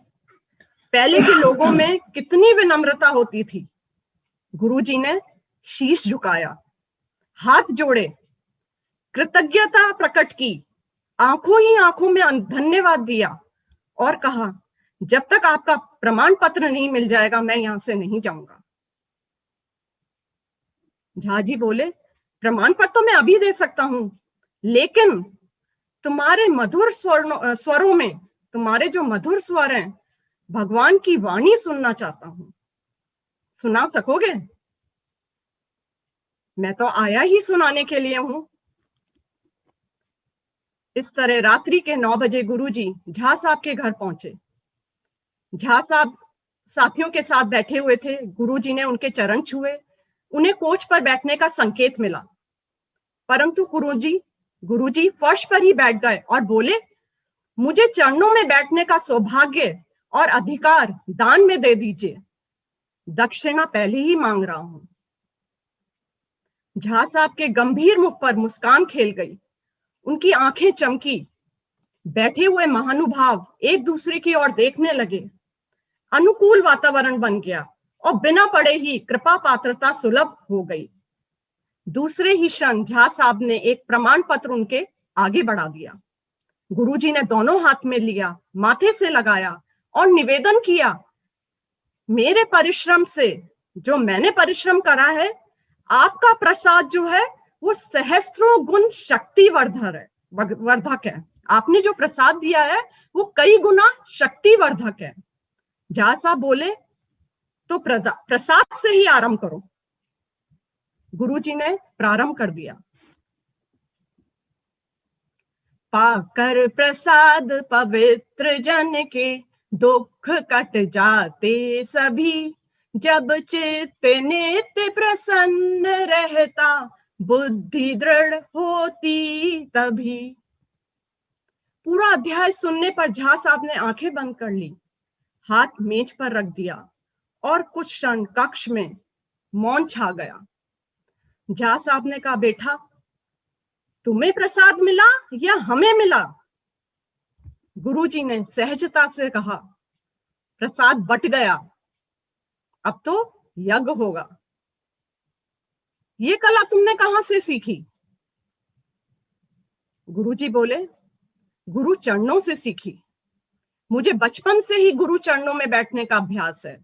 [SPEAKER 13] पहले के लोगों में कितनी विनम्रता होती थी। गुरुजी ने शीश झुकाया, हाथ जोड़े, कृतज्ञता प्रकट की, आंखों ही आंखों में धन्यवाद दिया और कहा जब तक आपका प्रमाण पत्र नहीं मिल जाएगा मैं यहां से नहीं जाऊंगा। झा जी बोले प्रमाण पत्र तो मैं अभी दे सकता हूं, लेकिन तुम्हारे मधुर स्वरों में, तुम्हारे जो मधुर स्वर हैं, भगवान की वाणी सुनना चाहता हूं। सुना सकोगे? मैं तो आया ही सुनाने के लिए हूं। इस तरह रात्रि के 9 बजे गुरुजी झा साहब के घर पहुंचे। झा साहब साथियों के साथ बैठे हुए थे। गुरुजी ने उनके चरण छुए, उन्हें कोच पर बैठने का संकेत मिला, परंतु गुरुजी फर्श पर ही बैठ गए और बोले मुझे चरणों में बैठने का सौभाग्य और अधिकार दान में दे दीजिए, दक्षिणा पहले ही मांग रहा हूं। झा साहब के गंभीर मुख पर मुस्कान खेल गई, उनकी आंखें चमकी बैठे हुए महानुभाव एक दूसरे की ओर देखने लगे। अनुकूल वातावरण बन गया और बिना पढ़े ही कृपा पात्रता सुलभ हो गई। दूसरे ही क्षण झा साहब ने एक प्रमाण पत्र उनके आगे बढ़ा दिया। गुरुजी ने दोनों हाथ में लिया, माथे से लगाया और निवेदन किया, मेरे परिश्रम से, जो मैंने परिश्रम करा है, आपका प्रसाद जो है वो सहस्त्रों गुण वर्धक है। आपने जो प्रसाद दिया है वो कई गुना शक्तिवर्धक है। झा साहब बोले, तो प्रसाद से ही आरंभ करो। गुरुजी ने प्रारंभ कर दिया। पाकर प्रसाद पवित्र जन के दुख कट जाते सभी, जब चित्त नित्य प्रसन्न रहता बुद्धि दृढ़ होती तभी। पूरा अध्याय सुनने पर झा साहब ने आंखें बंद कर ली, हाथ मेज पर रख दिया और कुछ क्षण कक्ष में मौन छा गया। झा साहब ने कहा, बेटा तुम्हें प्रसाद मिला या हमें मिला? गुरुजी ने सहजता से कहा, प्रसाद बट गया, अब तो यज्ञ होगा। ये कला तुमने कहां से सीखी? गुरुजी बोले, गुरु चरणों से सीखी। मुझे बचपन से ही गुरु चरणों में बैठने का अभ्यास है।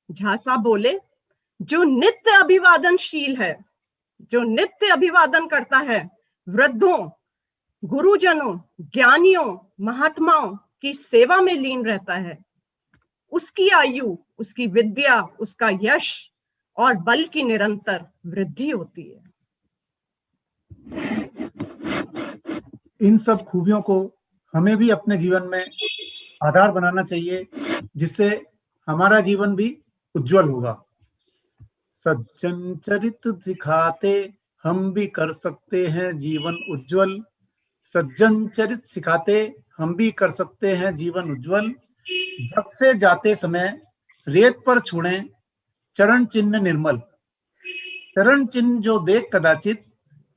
[SPEAKER 13] झा साहब बोले, जो नित्य अभिवादनशील है, जो नित्य अभिवादन करता है, वृद्धों, गुरुजनों, ज्ञानियों, महात्माओं की सेवा में लीन रहता है, उसकी आयु, उसकी विद्या, उसका यश और बल की निरंतर वृद्धि होती है।
[SPEAKER 14] इन सब खूबियों को हमें भी अपने जीवन में आधार बनाना चाहिए, जिससे हमारा जीवन भी उज्जवल होगा। सज्जन चरित दिखाते हम भी कर सकते हैं जीवन उज्जवल। सज्जन चरित सिखाते हम भी कर सकते हैं जीवन उज्जवल। जग से जाते समय रेत पर छोड़ें चरण चिन्ह निर्मल। चरण चिन्ह जो देख कदाचित,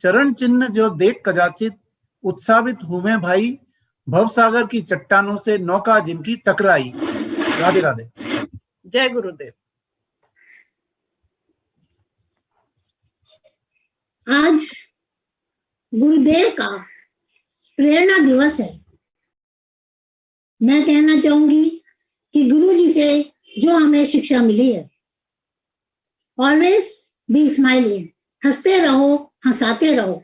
[SPEAKER 14] चरण चिन्ह जो देख कदाचित, उत्साहित हुए भाई भवसागर की चट्टानों से नौका जिनकी टकराई। राधे राधे।
[SPEAKER 13] जय गुरुदेव।
[SPEAKER 3] आज गुरुदेव का प्रेरणा दिवस है। मैं कहना चाहूंगी कि गुरु जी से जो हमें शिक्षा मिली है, ऑलवेज बी स्माइलिंग, हंसते रहो, हंसाते रहो।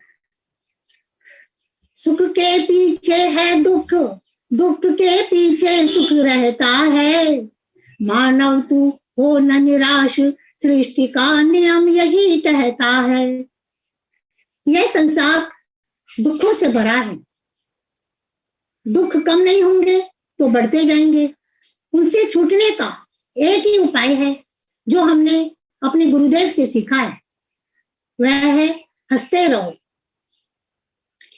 [SPEAKER 3] सुख के पीछे है दुख, दुख के पीछे सुख रहता है। मानव तू हो न निराश, सृष्टि का नियम यही कहता है। यह संसार दुखों से भरा है, दुख कम नहीं होंगे तो बढ़ते जाएंगे। उनसे छूटने का एक ही उपाय है जो हमने अपने गुरुदेव से सीखा है, वह है हंसते रहो।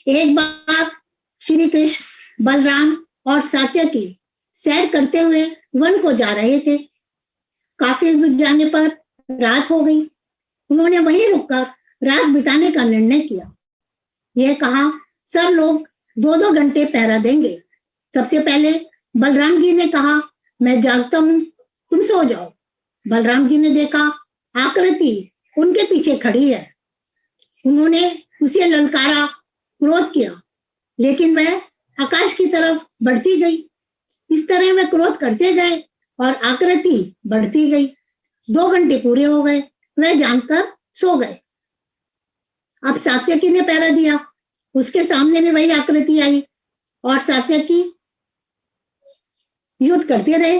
[SPEAKER 3] एक बार श्री कृष्ण, बलराम और सात्यकी सैर करते हुए वन को जा रहे थे। काफी दूर जाने पर रात हो गई। उन्होंने वहीं रुककर रात बिताने का निर्णय किया। यह कहा, सब लोग 2-2 घंटे पहरा देंगे। सबसे पहले बलराम जी ने कहा, मैं जागता हूं, तुम सो जाओ। बलराम जी ने देखा आकृति उनके पीछे खड़ी है। उन्होंने उसे ललकारा, क्रोध किया, लेकिन वह आकाश की तरफ बढ़ती गई। इस तरह वह क्रोध करते गए और आकृति बढ़ती गई। 2 घंटे पूरे हो गए, वह जानकर सो गए। अब सात्यकी ने पहरा दिया, उसके सामने भी वही आकृति आई और सात्यकी युद्ध करते रहे,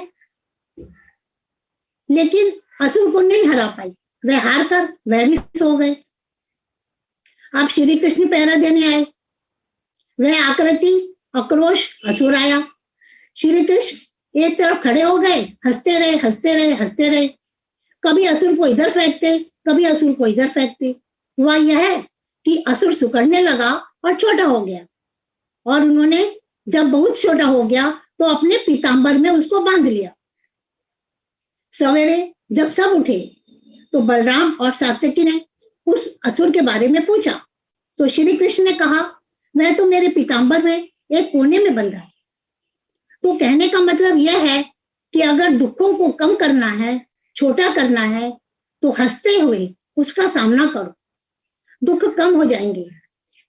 [SPEAKER 3] लेकिन असुर को नहीं हरा पाई। वह हार कर वह भी सो गए। अब श्री कृष्ण पहरा देने आए। वह आकृति, आक्रोश, असुर आया। श्री कृष्ण एक तरफ खड़े हो गए, हंसते रहे, हंसते रहे, हंसते रहे। कभी असुर को इधर फेंकते, कभी असुर को इधर फेंकते। हुआ यह है कि असुर सुकड़ने लगा और छोटा हो गया, और उन्होंने जब बहुत छोटा हो गया तो अपने पीतांबर में उसको बांध लिया। सवेरे जब सब उठे तो बलराम और सात्यकी ने उस असुर के बारे में पूछा, तो श्री कृष्ण ने कहा, वह तो मेरे पीतांबर में एक कोने में बंधा है। तो कहने का मतलब यह है कि अगर दुखों को कम करना है, छोटा करना है, तो हंसते हुए उसका सामना करो, दुख कम हो जाएंगे।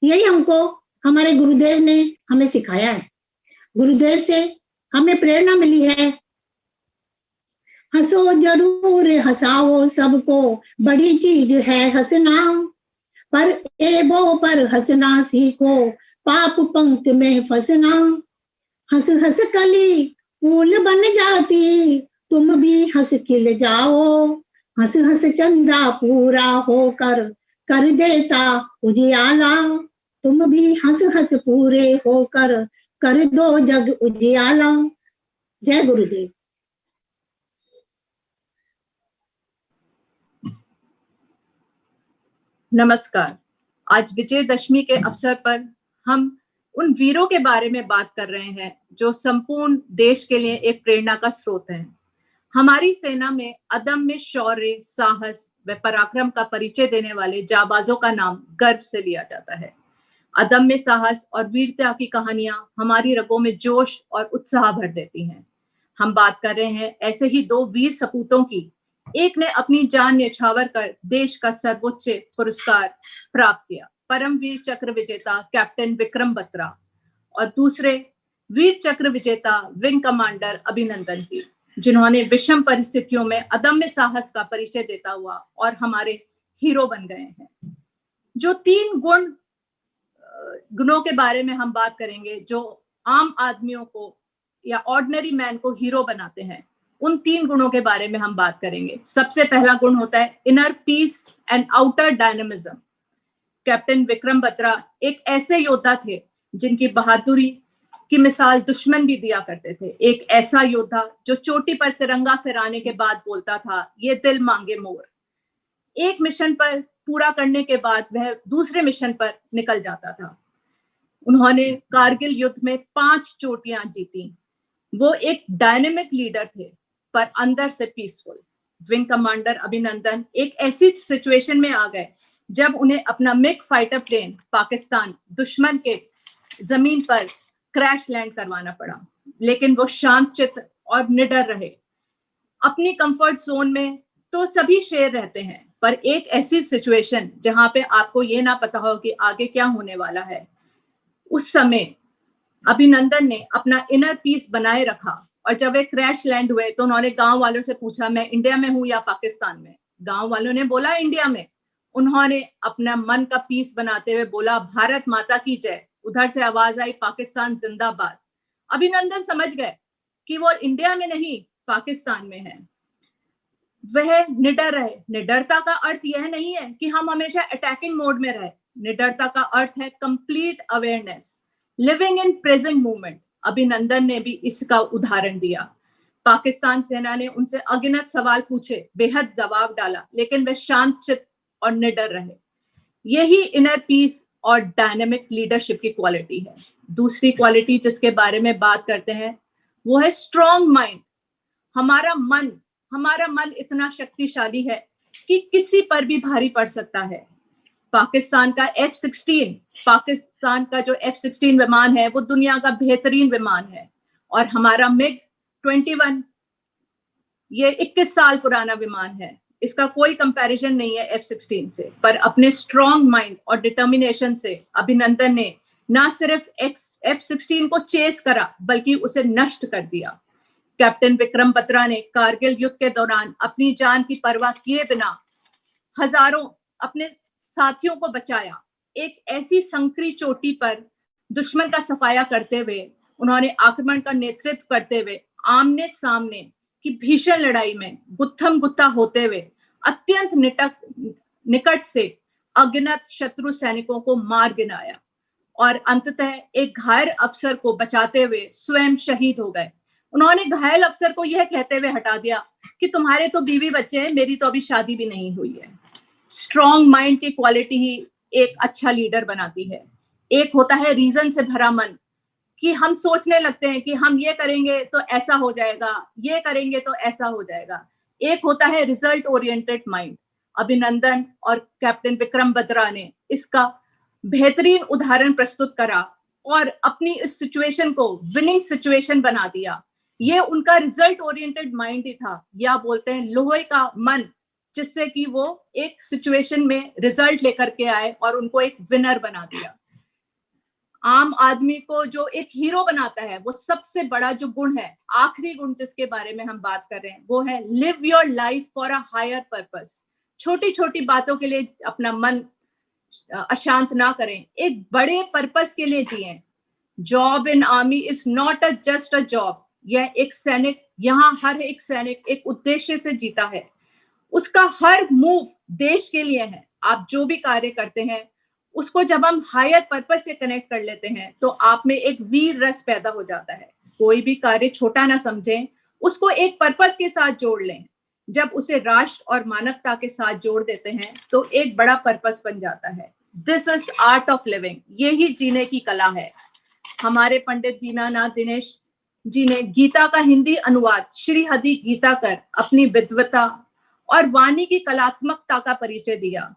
[SPEAKER 3] यही हमको हमारे गुरुदेव ने हमें सिखाया है। गुरुदेव से हमें प्रेरणा मिली है, हंसो जरूर, हंसाओ सबको, बड़ी चीज है हंसना, पर एबो पर हंसना सीखो, पाप पंख में फंसना। हंस हंस कली फूल बन जाती, तुम भी हंस खिल जाओ, हंस हंस चंदा पूरा होकर कर देता उजियाला, तुम भी हंस हंस पूरे होकर कर दो जग उजियाला। जय गुरुदेव।
[SPEAKER 15] नमस्कार। आज विजयदशमी के अवसर पर हम उन वीरों के बारे में बात कर रहे हैं जो संपूर्ण देश के लिए एक प्रेरणा का स्रोत हैं। हमारी सेना में अदम्य शौर्य, साहस व पराक्रम का परिचय देने वाले जाबाजों का नाम गर्व से लिया जाता है। अदम्य साहस और वीरता की कहानियां हमारी रगों में जोश और उत्साह भर देती हैं। हम बात कर रहे हैं ऐसे ही दो वीर सपूतों की। एक ने अपनी जान न्यौछावर कर देश का सर्वोच्च पुरस्कार प्राप्त किया, परमवीर चक्र विजेता कैप्टन विक्रम बत्रा, और दूसरे वीर चक्र विजेता विंग कमांडर अभिनंदन की, जिन्होंने विषम परिस्थितियों में अदम्य साहस का परिचय देता हुआ और हमारे हीरो बन गए हैं। जो तीन गुणों के बारे में हम बात करेंगे जो आम आदमियों को या ऑर्डिनरी मैन को हीरो बनाते हैं, उन तीन गुणों के बारे में हम बात करेंगे। सबसे पहला गुण होता है inner peace and outer dynamism. Captain Vikram Batra एक ऐसे योद्धा थे जिनकी बहादुरी की मिसाल दुश्मन भी दिया करते थे। एक ऐसा योद्धा जो चोटी पर तिरंगा फहराने के बाद बोलता था, ये दिल मांगे मोर। एक मिशन पर पूरा करने के बाद वह दूसरे मिशन पर निकल जाता था। उन्होंने कारगिल युद्ध में 5 चोटियां जीती। वो एक डायनेमिक लीडर थे पर अंदर से पीसफुल। विंग कमांडर अभिनंदन एक ऐसी सिचुएशन में आ गए जब उन्हें अपना मिग फाइटर प्लेन पाकिस्तान दुश्मन के जमीन पर क्रैश लैंड करवाना पड़ा, लेकिन वो शांत चित्त और निडर रहे। अपनी कंफर्ट जोन में तो सभी शेर रहते हैं, पर एक ऐसी सिचुएशन जहां पे आपको ये ना पता हो कि आगे क्या होने वाला है, उस समय अभिनंदन ने अपना इनर पीस बनाए रखा। और जब वे क्रैश लैंड हुए तो उन्होंने गांव वालों से पूछा, मैं इंडिया में हूं या पाकिस्तान में? गांव वालों ने बोला इंडिया में। उन्होंने अपना मन का पीस बनाते हुए बोला, भारत माता की जय। उधर से आवाज आई, पाकिस्तान जिंदाबाद। अभिनंदन समझ गए कि वो इंडिया में नहीं, पाकिस्तान में है। वह निडर रहे। निडरता का अर्थ यह नहीं है कि हम हमेशा अटैकिंग मोड में रहे। निडरता का अर्थ है complete awareness, living in present moment. अभिनंदन ने भी इसका उदाहरण दिया। पाकिस्तान सेना ने उनसे अगिनत सवाल पूछे, बेहद दबाव डाला, लेकिन वे शांत चित्त और निडर रहे। यही इनर पीस और डायनेमिक लीडरशिप की क्वालिटी है। दूसरी क्वालिटी जिसके बारे में बात करते हैं वो है स्ट्रॉन्ग माइंड। हमारा मन इतना शक्तिशाली है कि किसी पर भी भारी पड़ सकता है। पाकिस्तान का F-16 विमान है वो दुनिया का बेहतरीन विमान है, और हमारा मिग 21 ये 21 साल पुराना विमान है। इसका कोई कंपैरिजन नहीं है F-16 से। पर अपने स्ट्रॉन्ग माइंड और डिटर्मिनेशन से अभिनंदन ने ना सिर्फ F-16 को चेस करा बल्कि उसे नष्ट कर दिया। कैप्टन विक्रम बत्रा ने कारगिल युद्ध के दौरान अपनी जान की परवाह किए बिना हजारों अपने साथियों को बचाया। एक ऐसी संकरी चोटी पर दुश्मन का सफाया करते हुए उन्होंने आक्रमण का नेतृत्व करते हुए आमने सामने की भीषण लड़ाई में गुत्थम गुत्था होते हुए अत्यंत निकट से अगिनत शत्रु सैनिकों को मार गिराया और अंततः एक घायल अफसर को बचाते हुए स्वयं शहीद हो गए। उन्होंने घायल अफसर को यह कहते हुए हटा दिया कि तुम्हारे तो बीवी बच्चे हैं, मेरी तो अभी शादी भी नहीं हुई है। स्ट्रॉन्ग माइंड की क्वालिटी ही एक अच्छा लीडर बनाती है। एक होता है रीजन से भरा मन, कि हम सोचने लगते हैं कि हम ये करेंगे तो ऐसा हो जाएगा, ये करेंगे तो ऐसा हो जाएगा। एक होता है रिजल्ट ओरिएंटेड माइंड। अभिनंदन और कैप्टन विक्रम बत्रा ने इसका बेहतरीन उदाहरण प्रस्तुत करा और अपनी इस सिचुएशन को विनिंग सिचुएशन बना दिया। ये उनका रिजल्ट ओरिएंटेड माइंड ही था, या बोलते हैं लोहे का मन, जिससे कि वो एक सिचुएशन में रिजल्ट लेकर के आए और उनको एक विनर बना दिया। आम आदमी को जो एक हीरो बनाता है, वो सबसे बड़ा जो गुण है, आखिरी गुण जिसके बारे में हम बात कर रहे हैं, वो है live your life for a higher purpose. छोटी छोटी बातों के लिए अपना मन अशांत ना करें, एक बड़े पर्पस के लिए जिएं। Job in army is not a just a job. यह एक सैनिक, यहाँ हर एक सैनिक एक उद्देश्य से जीता है, उसका हर मूव देश के लिए है। आप जो भी कार्य करते हैं उसको जब हम हायर पर्पस से कनेक्ट कर लेते हैं तो आप में एक वीर रस पैदा हो जाता है। कोई भी कार्य छोटा ना समझें, उसको एक पर्पस के साथ जोड़ लें। जब उसे राष्ट्र और मानवता के साथ जोड़ देते हैं तो एक बड़ा पर्पस बन जाता है। This is art of living, यही जीने की कला है। हमारे पंडित दीनानाथ दिनेश जी ने गीता का हिंदी अनुवाद श्री हदि गीता कर अपनी विद्वता और वाणी की कलात्मकता का परिचय दिया।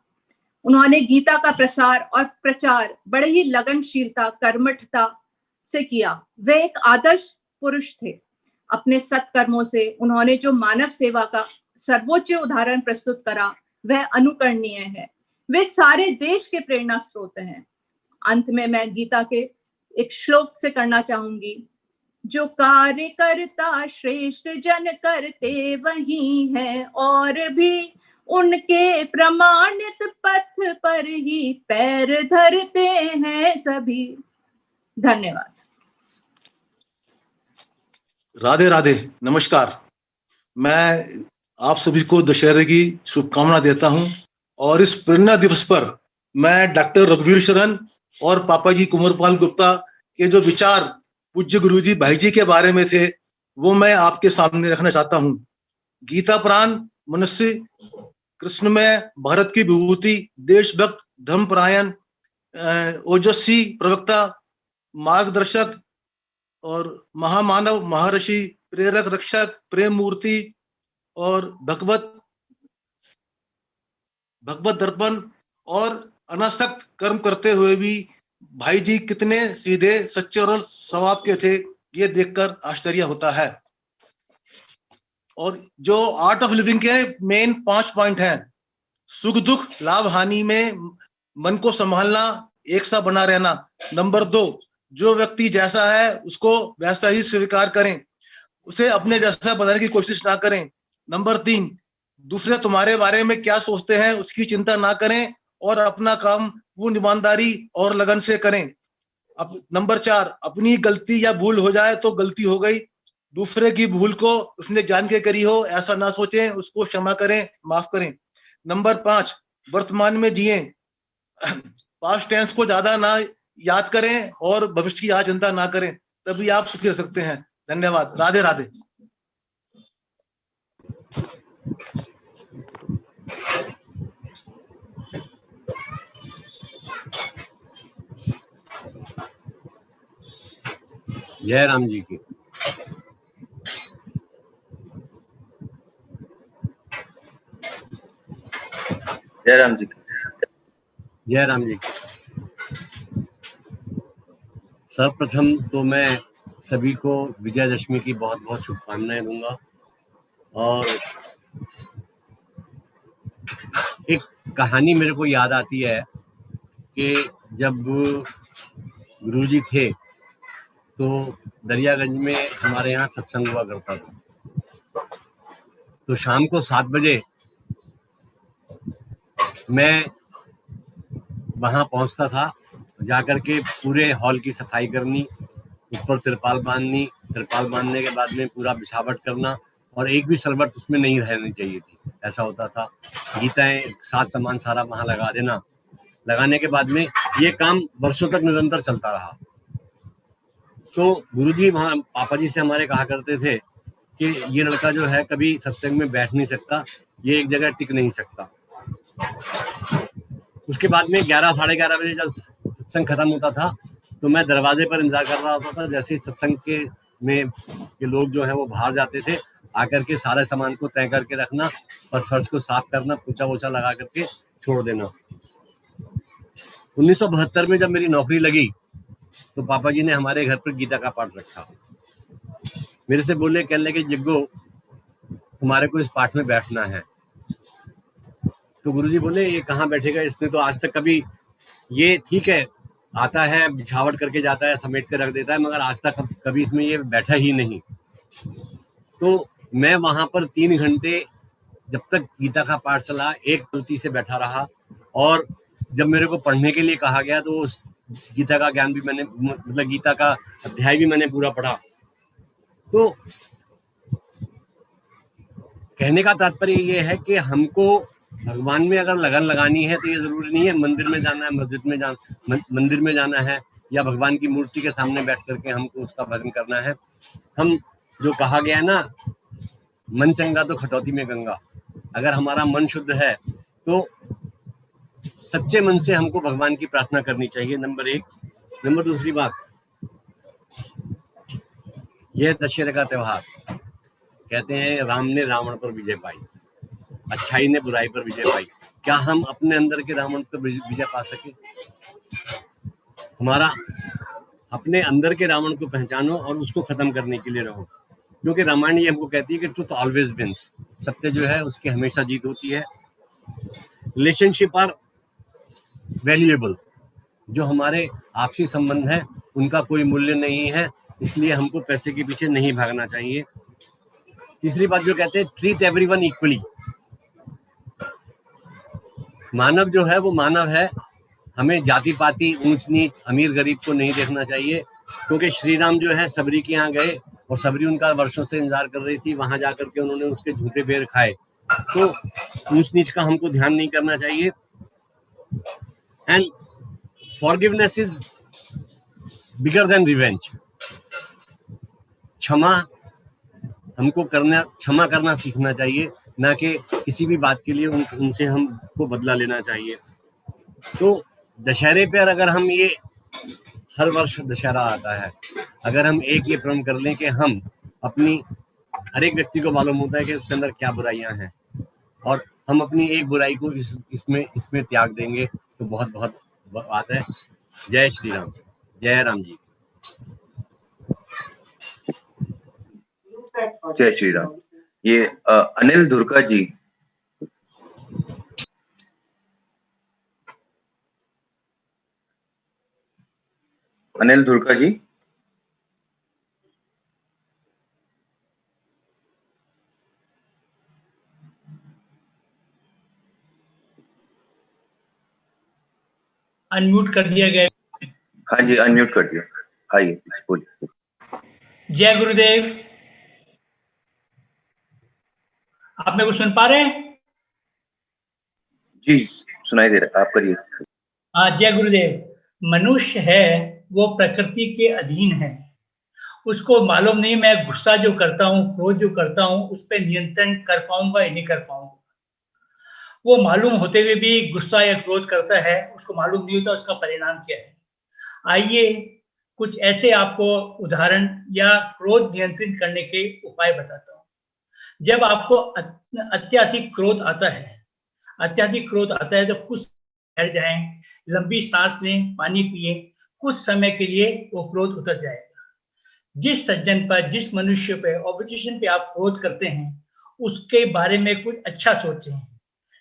[SPEAKER 15] उन्होंने गीता का प्रसार और प्रचार बड़े ही लगनशीलता, कर्मठता से किया। वे एक आदर्श पुरुष थे। अपने सत्कर्मों से उन्होंने जो मानव सेवा का सर्वोच्च उदाहरण प्रस्तुत करा, वह अनुकरणीय है। वे सारे देश के प्रेरणा स्रोत हैं। अंत में मैं गीता के एक श्लोक से करना चाहूंगी। जो कार्य करता श्रेष्ठ जन करते वही है, और भी उनके प्रमाणित पथ पर ही पैर धरते हैं सभी। धन्यवाद।
[SPEAKER 16] राधे राधे, नमस्कार। मैं आप सभी को दशहरे की शुभकामना देता हूं और इस प्रेरणा दिवस पर मैं डॉक्टर रघुवीर शरण और पापा जी कुंवरपाल गुप्ता के जो विचार पूज्य गुरुजी भाई जी के बारे में थे वो मैं आपके सामने रखना चाहता हूं। गीता प्राण मनुष्य, कृष्ण में भारत की विभूति, देशभक्त, धर्मपरायण, ओजस्वी प्रवक्ता, मार्गदर्शक और महामानव, महर्षि, प्रेरक, रक्षक, प्रेम मूर्ति और भगवत दर्पण और अनासक्त कर्म करते हुए भी भाई जी कितने सीधे, सच्चे और स्वभाव के थे, ये देखकर आश्चर्य होता है। और जो आर्ट ऑफ लिविंग के मेन 5 पॉइंट हैं: सुख दुख लाभ हानि में मन को संभालना, एक सा बना रहना। नंबर 2, जो व्यक्ति जैसा है उसको वैसा ही स्वीकार करें, उसे अपने जैसा बनाने की कोशिश ना करें। नंबर 3, दूसरे तुम्हारे बारे में क्या सोचते हैं उसकी चिंता ना करें और अपना काम पूर्ण ईमानदारी और लगन से करें। अब नंबर 4, अपनी गलती या भूल हो जाए तो गलती हो गई, दूसरे की भूल को उसने जान के करी हो ऐसा ना सोचें, उसको क्षमा करें, माफ करें। नंबर 5, वर्तमान में जिएं, पास्ट टेंस को ज्यादा ना याद करें और भविष्य की आज चिंता ना करें, तभी आप सुखी रह सकते हैं। धन्यवाद। राधे राधे।
[SPEAKER 9] जय राम जी की।
[SPEAKER 4] जय राम जी की।
[SPEAKER 9] जय राम जी की। सर्वप्रथम तो मैं सभी को विजयदशमी की बहुत बहुत शुभकामनाएं दूंगा। और एक कहानी मेरे को याद आती है कि जब गुरुजी थे तो दरियागंज में हमारे यहाँ सत्संग हुआ करता था। तो शाम को 7 बजे मैं वहां पहुंचता था, जाकर के पूरे हॉल की सफाई करनी, ऊपर तिरपाल बांधनी, तिरपाल बांधने के बाद में पूरा बिछावट करना, और एक भी सलवट उसमें नहीं रहनी चाहिए थी, ऐसा होता था। गीताएं साथ सामान सारा वहां लगा देना। लगाने के बाद में ये काम वर्षों तक निरंतर चलता रहा। तो गुरुजी वहाँ पापा जी से हमारे कहा करते थे कि ये लड़का जो है कभी सत्संग में बैठ नहीं सकता, ये एक जगह टिक नहीं सकता। उसके बाद में 11 साढ़े 11 बजे जब सत्संग खत्म होता था तो मैं दरवाजे पर इंतजार कर रहा होता था। जैसे ही सत्संग के लोग जो है वो बाहर जाते थे, आकर के सारे सामान को तय करके रखना और फर्श को साफ करना, पोछा वोछा लगा करके छोड़ देना। 1972 में जब मेरी नौकरी लगी तो पापा जी ने हमारे घर पर गीता का पाठ रखा। मेरे से बोले, कहने लगे जग्गो तुम्हारे को इस पाठ में बैठना है। तो गुरुजी बोले ये कहाँ बैठेगा, इसने तो आज तक कभी, ये ठीक है आता है बिछावट करके जाता है, समेट के रख देता है, मगर आज तक कभी इसमें ये बैठा ही नहीं। तो मैं वहां पर 3 घंटे जब तक गीता का पाठ चला एक पंक्ति से बैठा रहा, और जब मेरे को पढ़ने के लिए कहा गया तो उस गीता का ज्ञान भी मैंने, मतलब गीता का अध्याय भी मैंने पूरा पढ़ा। तो कहने का तात्पर्य ये है कि हमको भगवान में अगर लगन लगानी है तो ये जरूरी नहीं है मंदिर में जाना है, मस्जिद में जाना, मंदिर में जाना है या भगवान की मूर्ति के सामने बैठ करके हमको उसका भजन करना है। हम जो कहा गया ना, मन चंगा तो खटौती में गंगा, अगर हमारा मन शुद्ध है तो सच्चे मन से हमको भगवान की प्रार्थना करनी चाहिए, नंबर 1। नंबर दूसरी बात, यह दशहरे का त्योहार, कहते हैं राम ने रावण पर विजय पाई, अच्छाई ने बुराई पर विजय पाई। क्या हम अपने अंदर के रावण पर विजय पा सके? हमारा अपने अंदर के रावण को पहचानो और उसको खत्म करने के लिए रहो, क्योंकि रामायण ये हमको कहती है कि ट्रुथ ऑलवेज विंस, सत्य जो है उसकी हमेशा जीत होती है। रिलेशनशिप आर वैल्यूएबल, जो हमारे आपसी संबंध है उनका कोई मूल्य नहीं है, इसलिए हमको पैसे के पीछे नहीं भागना चाहिए। तीसरी बात जो कहते हैं ट्रीट एवरीवन इक्वली, मानव जो है वो मानव है, हमें जाति पाति ऊंच नीच अमीर गरीब को नहीं देखना चाहिए, क्योंकि श्री राम जो है सबरी के यहाँ गए और सबरी उनका वर्षों से इंतजार कर रही थी, वहां जाकर के उन्होंने उसके झूठे बेर खाए, तो ऊंच नीच का हमको ध्यान नहीं करना चाहिए। And forgiveness is bigger than revenge, क्षमा हमको क्षमा करना सीखना चाहिए, ना कि किसी भी बात के लिए उनसे हमको बदला लेना चाहिए। तो दशहरे पर अगर हम ये, हर वर्ष दशहरा आता है, अगर हम एक ये प्रण कर लें कि हम अपनी, हर एक व्यक्ति को मालूम होता है कि उसके अंदर क्या बुराइयां हैं, और हम अपनी एक बुराई को इसमें त्याग देंगे तो बहुत बहुत बात है। जय श्री राम, जय राम जी।
[SPEAKER 4] जय श्री राम। ये अनिल धुरका जी, अनिल धुरका जी,
[SPEAKER 17] अनम्यूट कर दिया गया।
[SPEAKER 4] हाँ जी अनम्यूट कर दिया, आइए बोलिए।
[SPEAKER 17] जय गुरुदेव, आप मेरे को सुन पा रहे हैं?
[SPEAKER 4] जी सुनाई दे रहा है, आप करिए।
[SPEAKER 17] हाँ जय गुरुदेव। मनुष्य है वो प्रकृति के अधीन है, उसको मालूम नहीं मैं गुस्सा जो करता हूँ, क्रोध जो करता हूँ, उस पर नियंत्रण कर पाऊंगा या नहीं कर पाऊंगा। वो मालूम होते हुए भी गुस्सा या क्रोध करता है, उसको मालूम नहीं होता उसका परिणाम क्या है। आइए कुछ ऐसे आपको उदाहरण या क्रोध नियंत्रित करने के उपाय बताता हूँ। जब आपको अत्यधिक क्रोध आता है तो कुछ ठहर जाएं, लंबी सांस लें, पानी पिए, कुछ समय के लिए वो क्रोध उतर जाएगा। जिस सज्जन पर, जिस मनुष्य पे, ऑपोजिशन पे आप क्रोध करते हैं, उसके बारे में कुछ अच्छा सोचें,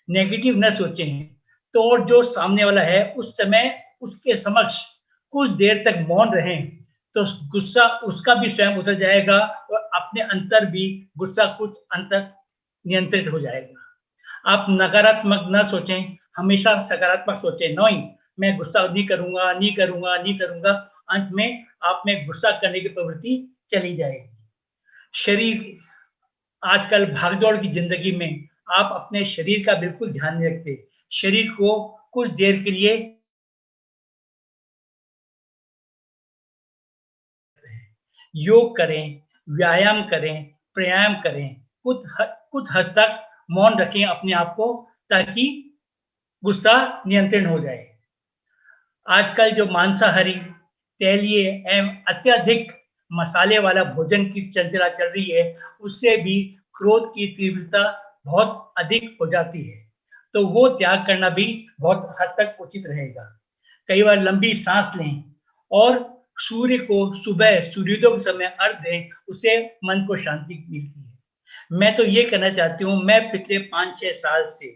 [SPEAKER 17] नेगेटिव न सोचें, तो और जो सामने वाला है उस समय उसके समक्ष कुछ देर तक मौन रहें, तो गुस्सा उसका भी स्वयं उतर जाएगा और अपने अंतर भी गुस्सा कुछ अंतर नियंत्रित हो जाएगा। आप नकारात्मक न सोचें, हमेशा सकारात्मक सोचें। नहीं मैं गुस्सा नहीं करूंगा, अंत में आप में गुस्सा करने की प्रवृत्ति चली जाएगी। शरीर, आजकल भागदौड़ की जिंदगी में आप अपने शरीर का बिल्कुल ध्यान नहीं रखते। शरीर को कुछ देर के लिए योग करें, व्यायाम करें, प्राणायाम करें, कुछ हद तक मौन रखें अपने आप को, ताकि गुस्सा नियंत्रण हो जाए। आजकल जो मांसाहारी, तैलीय एवं अत्यधिक मसाले वाला भोजन की चर्चा चल रही है, उससे भी क्रोध की तीव्रता बहुत अधिक हो जाती है, तो वो त्याग करना भी बहुत हद तक उचित रहेगा। कई बार लंबी सांस लें और सूर्य को सुबह सूर्योदय के समय अर्घ दें, उससे मन को शांति मिलती है। मैं तो ये कहना चाहती हूँ, मैं पिछले 5-6 साल से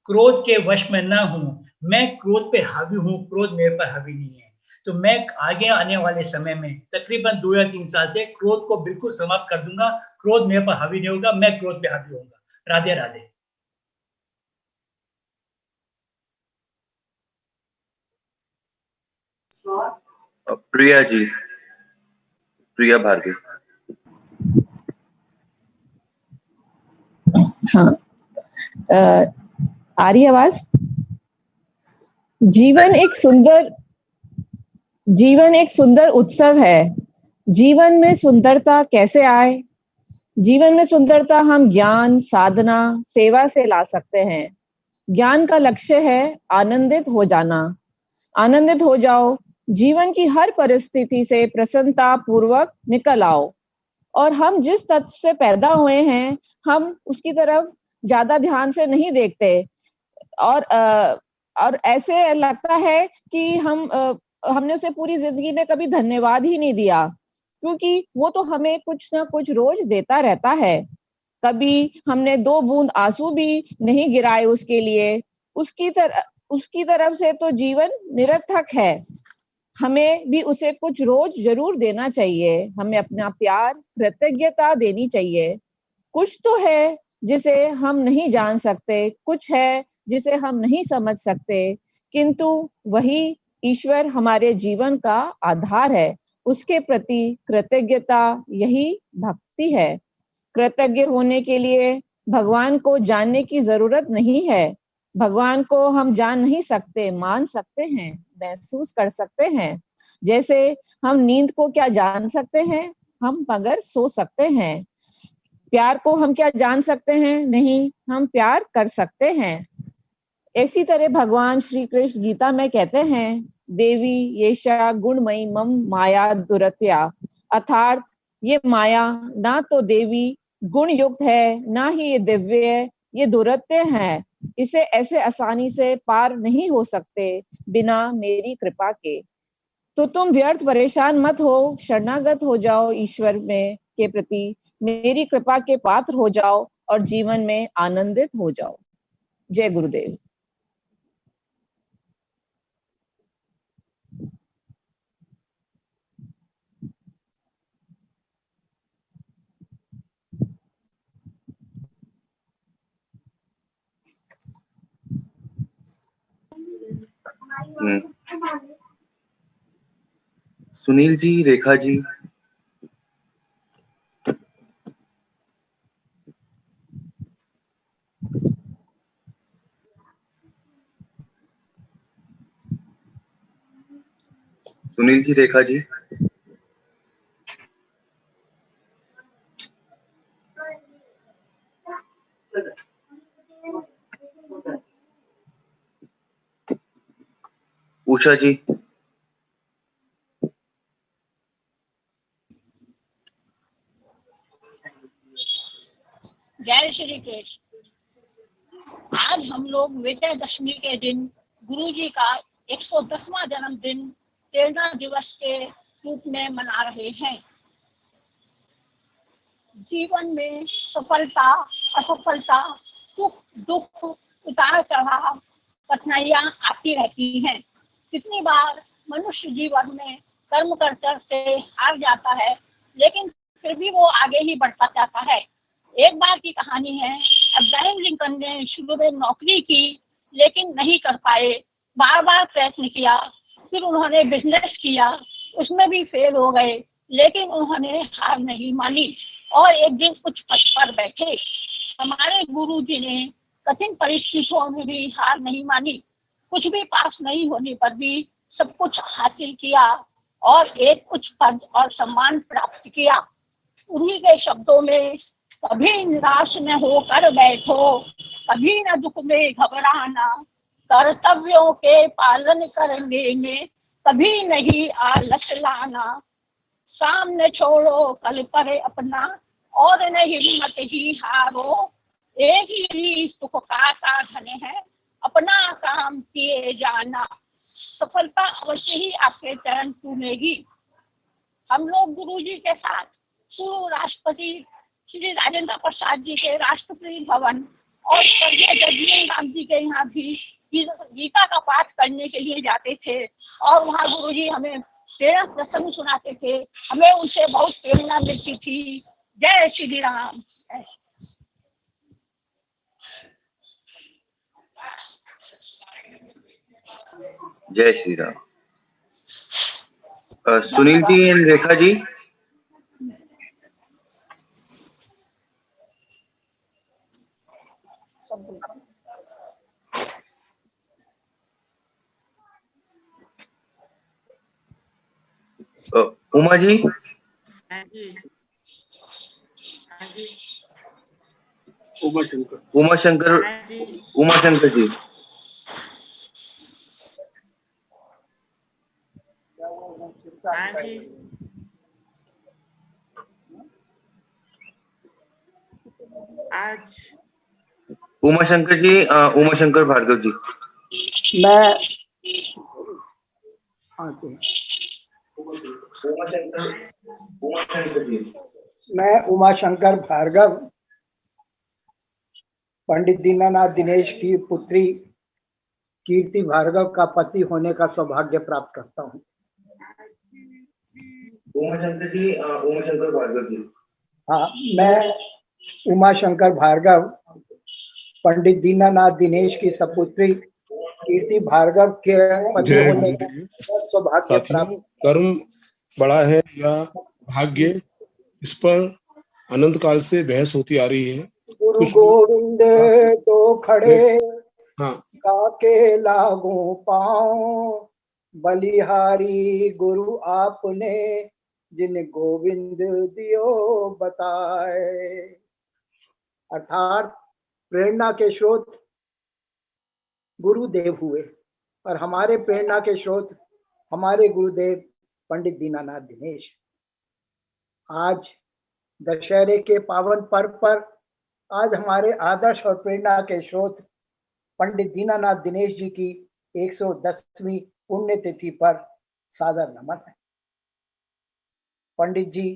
[SPEAKER 17] क्रोध के वश में ना हूँ, मैं क्रोध पे हावी हूँ, क्रोध मेरे पर हावी नहीं है। तो मैं आगे आने वाले समय में तकरीबन 2 या 3 साल से क्रोध को बिल्कुल समाप्त कर दूंगा। क्रोध मेरे पर हावी नहीं होगा, मैं क्रोध पे हावी होऊंगा। राधे राधे।
[SPEAKER 4] प्रिया जी, प्रिया भार्गवी।
[SPEAKER 18] हाँ, आ रही आवाज? जीवन एक सुंदर उत्सव है। जीवन में सुंदरता कैसे आए? जीवन में सुंदरता हम ज्ञान, साधना, सेवा से ला सकते हैं। ज्ञान का लक्ष्य है आनंदित हो जाना। आनंदित हो जाओ, जीवन की हर परिस्थिति से प्रसन्नता पूर्वक निकल आओ। और हम जिस तत्व से पैदा हुए हैं, हम उसकी तरफ ज्यादा ध्यान से नहीं देखते और ऐसे लगता है कि हमने उसे पूरी जिंदगी में कभी धन्यवाद ही नहीं दिया, क्योंकि वो तो हमें कुछ ना कुछ रोज देता रहता है। कभी हमने 2 बूंद आंसू भी नहीं गिराए उसके लिए। उसकी तरफ से तो जीवन निरर्थक है। हमें भी उसे कुछ रोज जरूर देना चाहिए। हमें अपना प्यार, कृतज्ञता देनी चाहिए। कुछ तो है जिसे हम नहीं जान सकते, कुछ है जिसे हम नहीं समझ सकते, किंतु वही ईश्वर हमारे जीवन का आधार है। उसके प्रति कृतज्ञता, यही भक्ति है। कृतज्ञ होने के लिए भगवान को जानने की जरूरत नहीं है। भगवान को हम जान नहीं सकते, मान सकते हैं, महसूस कर सकते हैं। जैसे हम नींद को क्या जान सकते हैं? हम मगर सो सकते हैं। प्यार को हम क्या जान सकते हैं? नहीं, हम प्यार कर सकते हैं। इसी तरह भगवान श्री कृष्ण गीता में कहते हैं, देवी येषा गुणमयी मम माया दुरत्या, अर्थात ये माया ना तो देवी गुण युक्त है, ना ही ये दिव्य, ये दुरत्य है। इसे ऐसे आसानी से पार नहीं हो सकते बिना मेरी कृपा के। तो तुम व्यर्थ परेशान मत हो, शरणागत हो जाओ ईश्वर में के प्रति, मेरी कृपा के पात्र हो जाओ और जीवन में आनंदित हो जाओ। जय गुरुदेव।
[SPEAKER 4] सुनील जी, रेखा जी। सुनील जी, रेखा जी। उषा जी।
[SPEAKER 19] जय श्री कृष्ण। आज हम लोग विजयदशमी के दिन गुरु जी का 110वां जन्मदिन प्रेरणा दिवस के रूप में मना रहे हैं। जीवन में सफलता, असफलता, सुख दुख, उतार चढ़ाव, कठिनाइयां आती रहती हैं। कितनी बार मनुष्य जीवन में कर्म करते हार जाता है, लेकिन फिर भी वो आगे ही बढ़ता जाता है। एक बार की कहानी है, अब्राहम लिंकन ने शुरू में नौकरी की लेकिन नहीं कर पाए, बार बार प्रयत्न किया, फिर उन्होंने बिजनेस किया, उसमें भी फेल हो गए, लेकिन उन्होंने हार नहीं मानी और एक दिन उच्च पद पर बैठे। हमारे गुरु जी ने कठिन परिस्थितियों में भी हार नहीं मानी, कुछ भी पास नहीं होने पर भी सब कुछ हासिल किया और एक उच्च पद और सम्मान प्राप्त किया। उन्हीं के शब्दों में, कभी निराश न होकर बैठो, कभी न दुख में घबराना, कर्तव्यों के पालन करने में कभी नहीं आलस लाना, काम न छोड़ो कल पर अपना और न हिम्मत ही हारो, एक ही सुख का साधन है अपना काम किए जाना। सफलता अवश्य ही आपके चरण चूमेगी। हम लोग गुरु जी के साथ पूर्व राष्ट्रपति श्री राजेंद्र प्रसाद जी के राष्ट्रपति भवन और स्वर्गीय जगजीवन राम जी के यहाँ भी गीता का पाठ करने के लिए जाते थे और वहाँ गुरु जी हमें प्रेरक प्रसंग सुनाते थे, हमें उनसे बहुत प्रेरणा मिलती थी। जय श्री राम।
[SPEAKER 4] जय श्री राम। सुनील जी एंड रेखा जी। उमा जी। उमा शंकर जी।
[SPEAKER 20] आज
[SPEAKER 4] उमा शंकर जी, उमा शंकर भार्गव जी।
[SPEAKER 20] मैं उमा शंकर भार्गव पंडित दीनानाथ दिनेश की पुत्री कीर्ति भार्गव का पति होने का सौभाग्य प्राप्त करता हूँ।
[SPEAKER 4] उमा शंकर जी, उमा शंकर भार्गव जी।
[SPEAKER 20] हाँ, मैं उमा शंकर भार्गव पंडित दीनानाथ दिनेश की सपुत्री कीर्ति भार्गव के पति होने का सौभाग्य प्राप्त।
[SPEAKER 21] कर्म बड़ा है या भाग्य, इस पर अनंत काल से बहस होती आ रही है।
[SPEAKER 20] गुरु गोविंद तो खड़े
[SPEAKER 21] हाँ,
[SPEAKER 20] काके लागू पाँव, बलिहारी गुरु आपने जिन गोविंद दियो बताए। अर्थात प्रेरणा के स्रोत गुरुदेव हुए और हमारे प्रेरणा के स्रोत हमारे गुरुदेव पंडित दीनानाथ दिनेश। आज दशहरे के पावन पर्व पर आज हमारे आदर्श और प्रेरणा के स्रोत पंडित दीनानाथ दिनेश जी की 110वीं पुण्यतिथि पर सादर नमन है। पंडित जी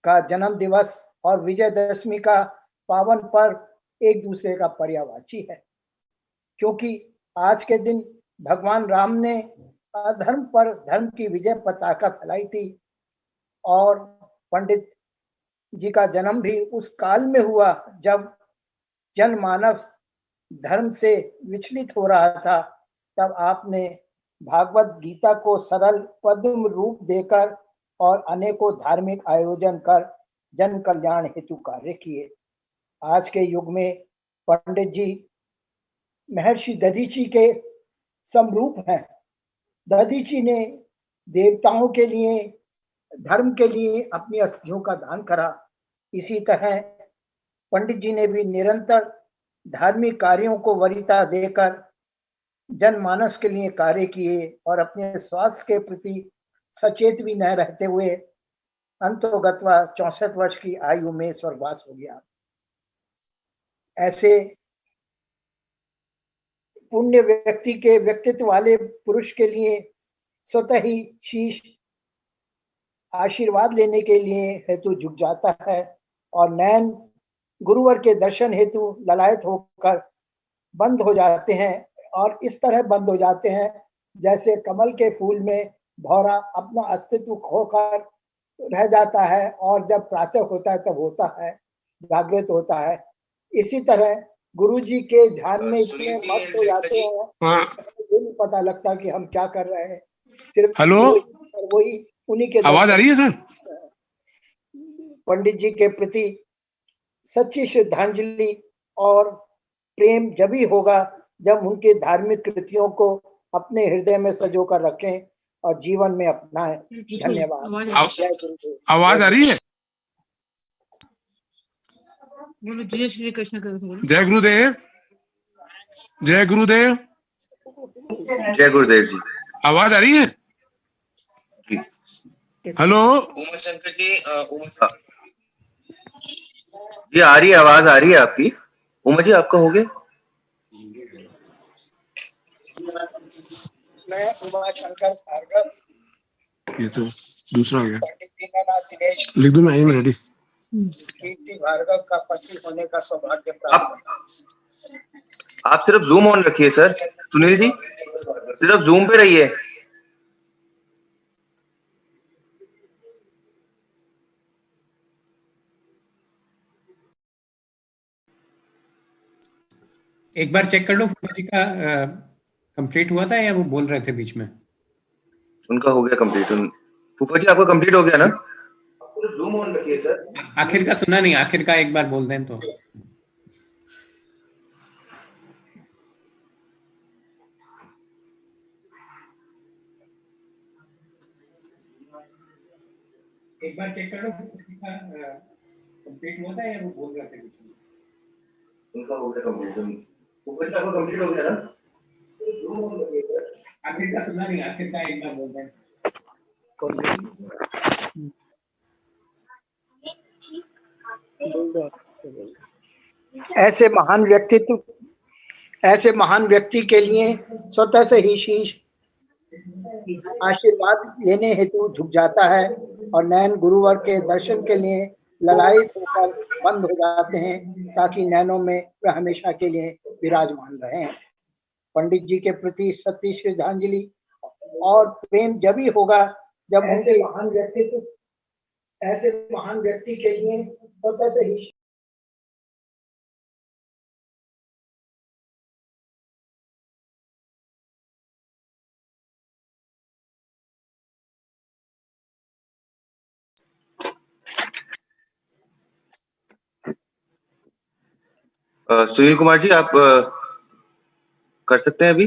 [SPEAKER 20] का जन्म दिवस और विजयदशमी का पावन पर्व एक दूसरे का पर्यायवाची है, क्योंकि आज के दिन भगवान राम ने अधर्म पर धर्म की विजय पताका फैलाई थी और पंडित जी का जन्म भी उस काल में हुआ जब जनमानव धर्म से विचलित हो रहा था। तब आपने भागवत गीता को सरल पद्म रूप देकर और अनेकों धार्मिक आयोजन कर जन कल्याण हेतु कार्य किए। आज के युग में पंडित जी महर्षि दधीची के समरूप हैं। दधीची ने देवताओं के लिए, धर्म के लिए अपनी अस्थियों का दान करा। इसी तरह पंडित जी ने भी निरंतर धार्मिक कार्यों को वरीयता देकर जनमानस के लिए कार्य किए और अपने स्वास्थ्य के प्रति सचेत भी न रहते हुए अंतोगत्वा 64 वर्ष की आयु में स्वर्गवास हो गया। ऐसे पुण्य व्यक्ति के व्यक्तित्व वाले पुरुष के लिए स्वतः ही शीश आशीर्वाद लेने के लिए हेतु झुक जाता है और नयन गुरुवर के दर्शन हेतु ललायत होकर बंद हो जाते हैं और इस तरह बंद हो जाते हैं जैसे कमल के फूल में भौरा अपना अस्तित्व खोकर रह जाता है और जब प्रातः होता है तब होता है, जागृत होता है। इसी तरह गुरु जी के ध्यान में इतने मस्त हो जाते हैं, ये नहीं पता लगता कि हम क्या कर रहे हैं। सिर्फ
[SPEAKER 21] हेलो,
[SPEAKER 20] वही उन्हीं के
[SPEAKER 21] आवाज आ रही है सर?
[SPEAKER 20] पंडित जी के प्रति सच्ची श्रद्धांजलि और प्रेम जब ही होगा जब उनके धार्मिक कृतियों को अपने हृदय में सजो कर रखें और जीवन में अपनाएं। धन्यवाद।
[SPEAKER 21] आवाज आ रही है?
[SPEAKER 22] बोलो जय श्री कृष्ण कर दो।
[SPEAKER 21] जय गुरुदेव। जय गुरुदेव।
[SPEAKER 4] जय गुरुदेव जी।
[SPEAKER 21] आवाज आ रही है? हेलो
[SPEAKER 4] उमा शंकर जी, जी आ रही है, आवाज आ रही है आपकी। उमा जी आपका हो गया?
[SPEAKER 20] मैं उमा शंकर भार्गव
[SPEAKER 21] ये तो दूसरा हो गया, लिख दूं मैं, आई एम रेडी।
[SPEAKER 20] कीर्ति भार्गव का पति होने का सौभाग्य प्राप्त।
[SPEAKER 4] आप सिर्फ जूम ऑन रखिए सर, सुनील जी सिर्फ जूम पे रहिए।
[SPEAKER 1] एक बार चेक कर लो फूफा जी का कंप्लीट हुआ था या वो बोल रहे थे बीच में?
[SPEAKER 4] उनका हो गया कंप्लीट। फूफा जी आपका कंप्लीट हो गया ना? जूम ऑन रखिए सर।
[SPEAKER 1] आखिर का सुना नहीं, आखिर का एक बार बोल दें तो। एक बार चेक कर लो कंप्लीट हुआ था या वो बोल रहे थे बीच में?
[SPEAKER 4] उनका हो गया कंप्लीट। फूफा जी आपका कंप्लीट हो गया ना?
[SPEAKER 1] आखिर का सुना नहीं, आखिर का एक बार बोल दें।
[SPEAKER 20] ऐसे महान व्यक्ति के लिए स्वतः से ही शीश आशीर्वाद लेने हेतु झुक जाता है और नयन गुरुवर के दर्शन के लिए ललायित होकर बंद हो जाते हैं, ताकि नैनों में वह हमेशा के लिए विराजमान रहें। पंडित जी के प्रति सच्ची श्रद्धांजलि और प्रेम जब ही होगा जब उनके ऐसे महान व्यक्ति के लिए स्वतः से ही
[SPEAKER 4] सुनील कुमार जी आप कर सकते हैं अभी?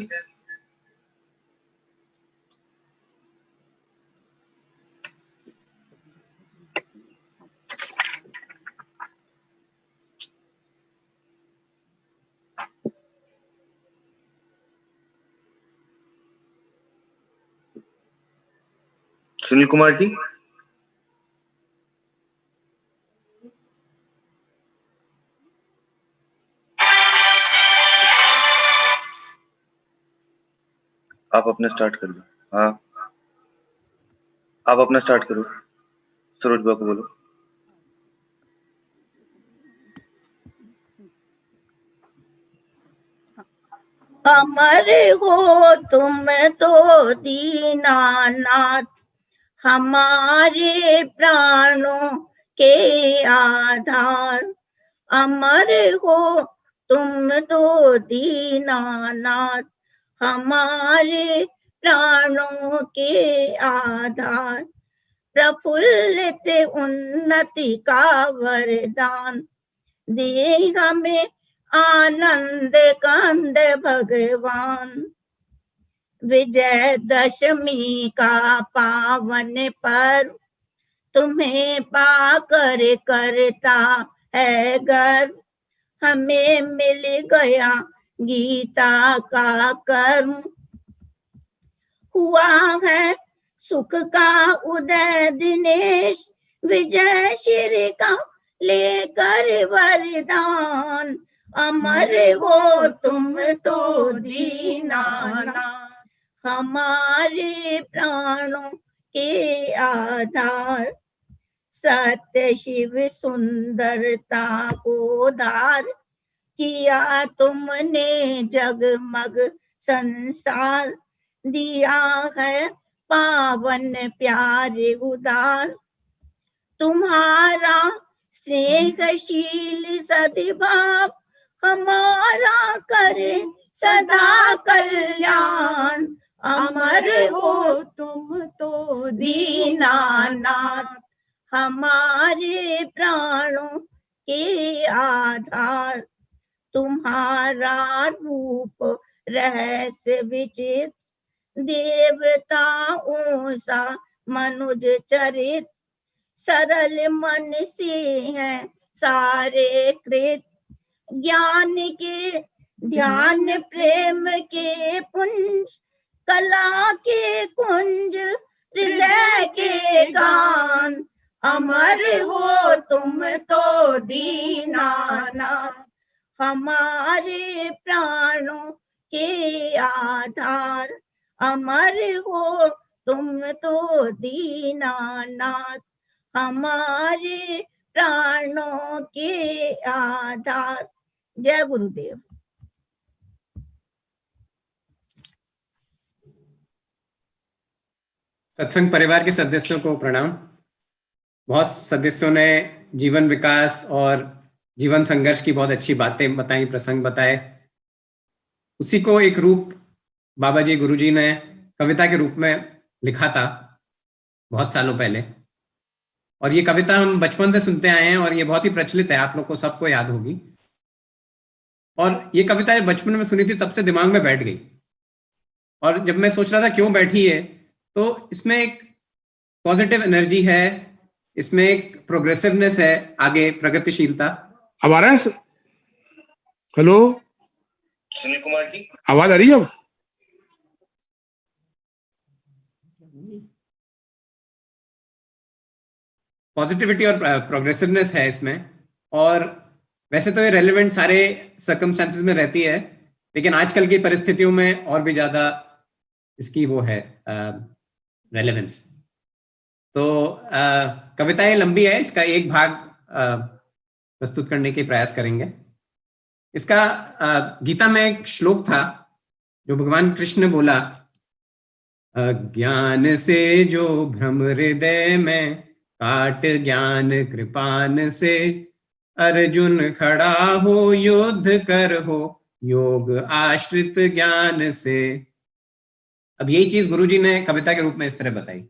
[SPEAKER 4] सुनील कुमार जी आप अपना स्टार्ट कर दो। हाँ आप अपना स्टार्ट करो, सरोज बाबू को बोलो।
[SPEAKER 5] अमर हो तुम तो दीनानाथ, हमारे प्राणों के आधार। अमर हो तुम तो दीनानाथ, हमारे प्राणों के आधार। प्रफुल्लित उन्नति का वरदान दे हमें आनंद कंद भगवान। विजय दशमी का पावन पर्व तुम्हें पाकर करता है गर्व। हमें मिल गया गीता का कर्म, हुआ है सुख का उदय दिनेश। विजय श्री का लेकर वरदान, अमर हो तुम तो दीनानाथ, हमारे प्राणों के आधार। सत्य शिव सुंदरता को धार किया तुमने जगमग संसार। दिया है पावन प्यारे उदार, तुम्हारा स्नेहशील सद्भाव हमारा करे सदा कल्याण। अमर हो तुम तो दीनानाथ, हमारे प्राणों के आधार। तुम्हारा रूप रहस्य विचित्र, देवताओं सा मनुज चरित। सरल मन से हैं सारे कृत, ज्ञान के ध्यान प्रेम के पुंज। कला के कुंज हृदय के गान, अमर हो तुम तो दीनानाथ, हमारे प्राणों के आधार। अमर हो तुम तो दीनानाथ हमारे प्राणों के आधार। जय गुरुदेव।
[SPEAKER 2] सत्संग परिवार के सदस्यों को प्रणाम। बहुत सदस्यों ने जीवन विकास और जीवन संघर्ष की बहुत अच्छी बातें बताई, प्रसंग बताए। उसी को एक रूप बाबा जी गुरु जी ने कविता के रूप में लिखा था बहुत सालों पहले, और ये कविता हम बचपन से सुनते आए हैं और ये बहुत ही प्रचलित है, आप लोग को सबको याद होगी। और ये कविता बचपन में सुनी थी तब से दिमाग में बैठ गई, और जब मैं सोच रहा था क्यों बैठी है, तो इसमें एक पॉजिटिव एनर्जी है, इसमें एक प्रोग्रेसिवनेस है, आगे प्रगतिशीलता।
[SPEAKER 21] अब आ रहा है? हेलो
[SPEAKER 4] सुनील कुमार जी,
[SPEAKER 21] आवाज आ रही है? अब
[SPEAKER 2] पॉजिटिविटी और प्रोग्रेसिवनेस है इसमें। और वैसे तो ये रेलेवेंट सारे सर्कमस्टेंसेस में रहती है, लेकिन आजकल की परिस्थितियों में और भी ज्यादा इसकी वो है रेलेवेंस। तो कविताएं लंबी है, इसका एक भाग प्रस्तुत करने के प्रयास करेंगे। इसका गीता में एक श्लोक था जो भगवान कृष्ण ने बोला, ज्ञान से जो भ्रम हृदय में काट ज्ञान कृपान से, अर्जुन खड़ा हो युद्ध कर हो योग आश्रित ज्ञान से। अब यही चीज गुरुजी ने कविता के रूप में इस तरह बताई,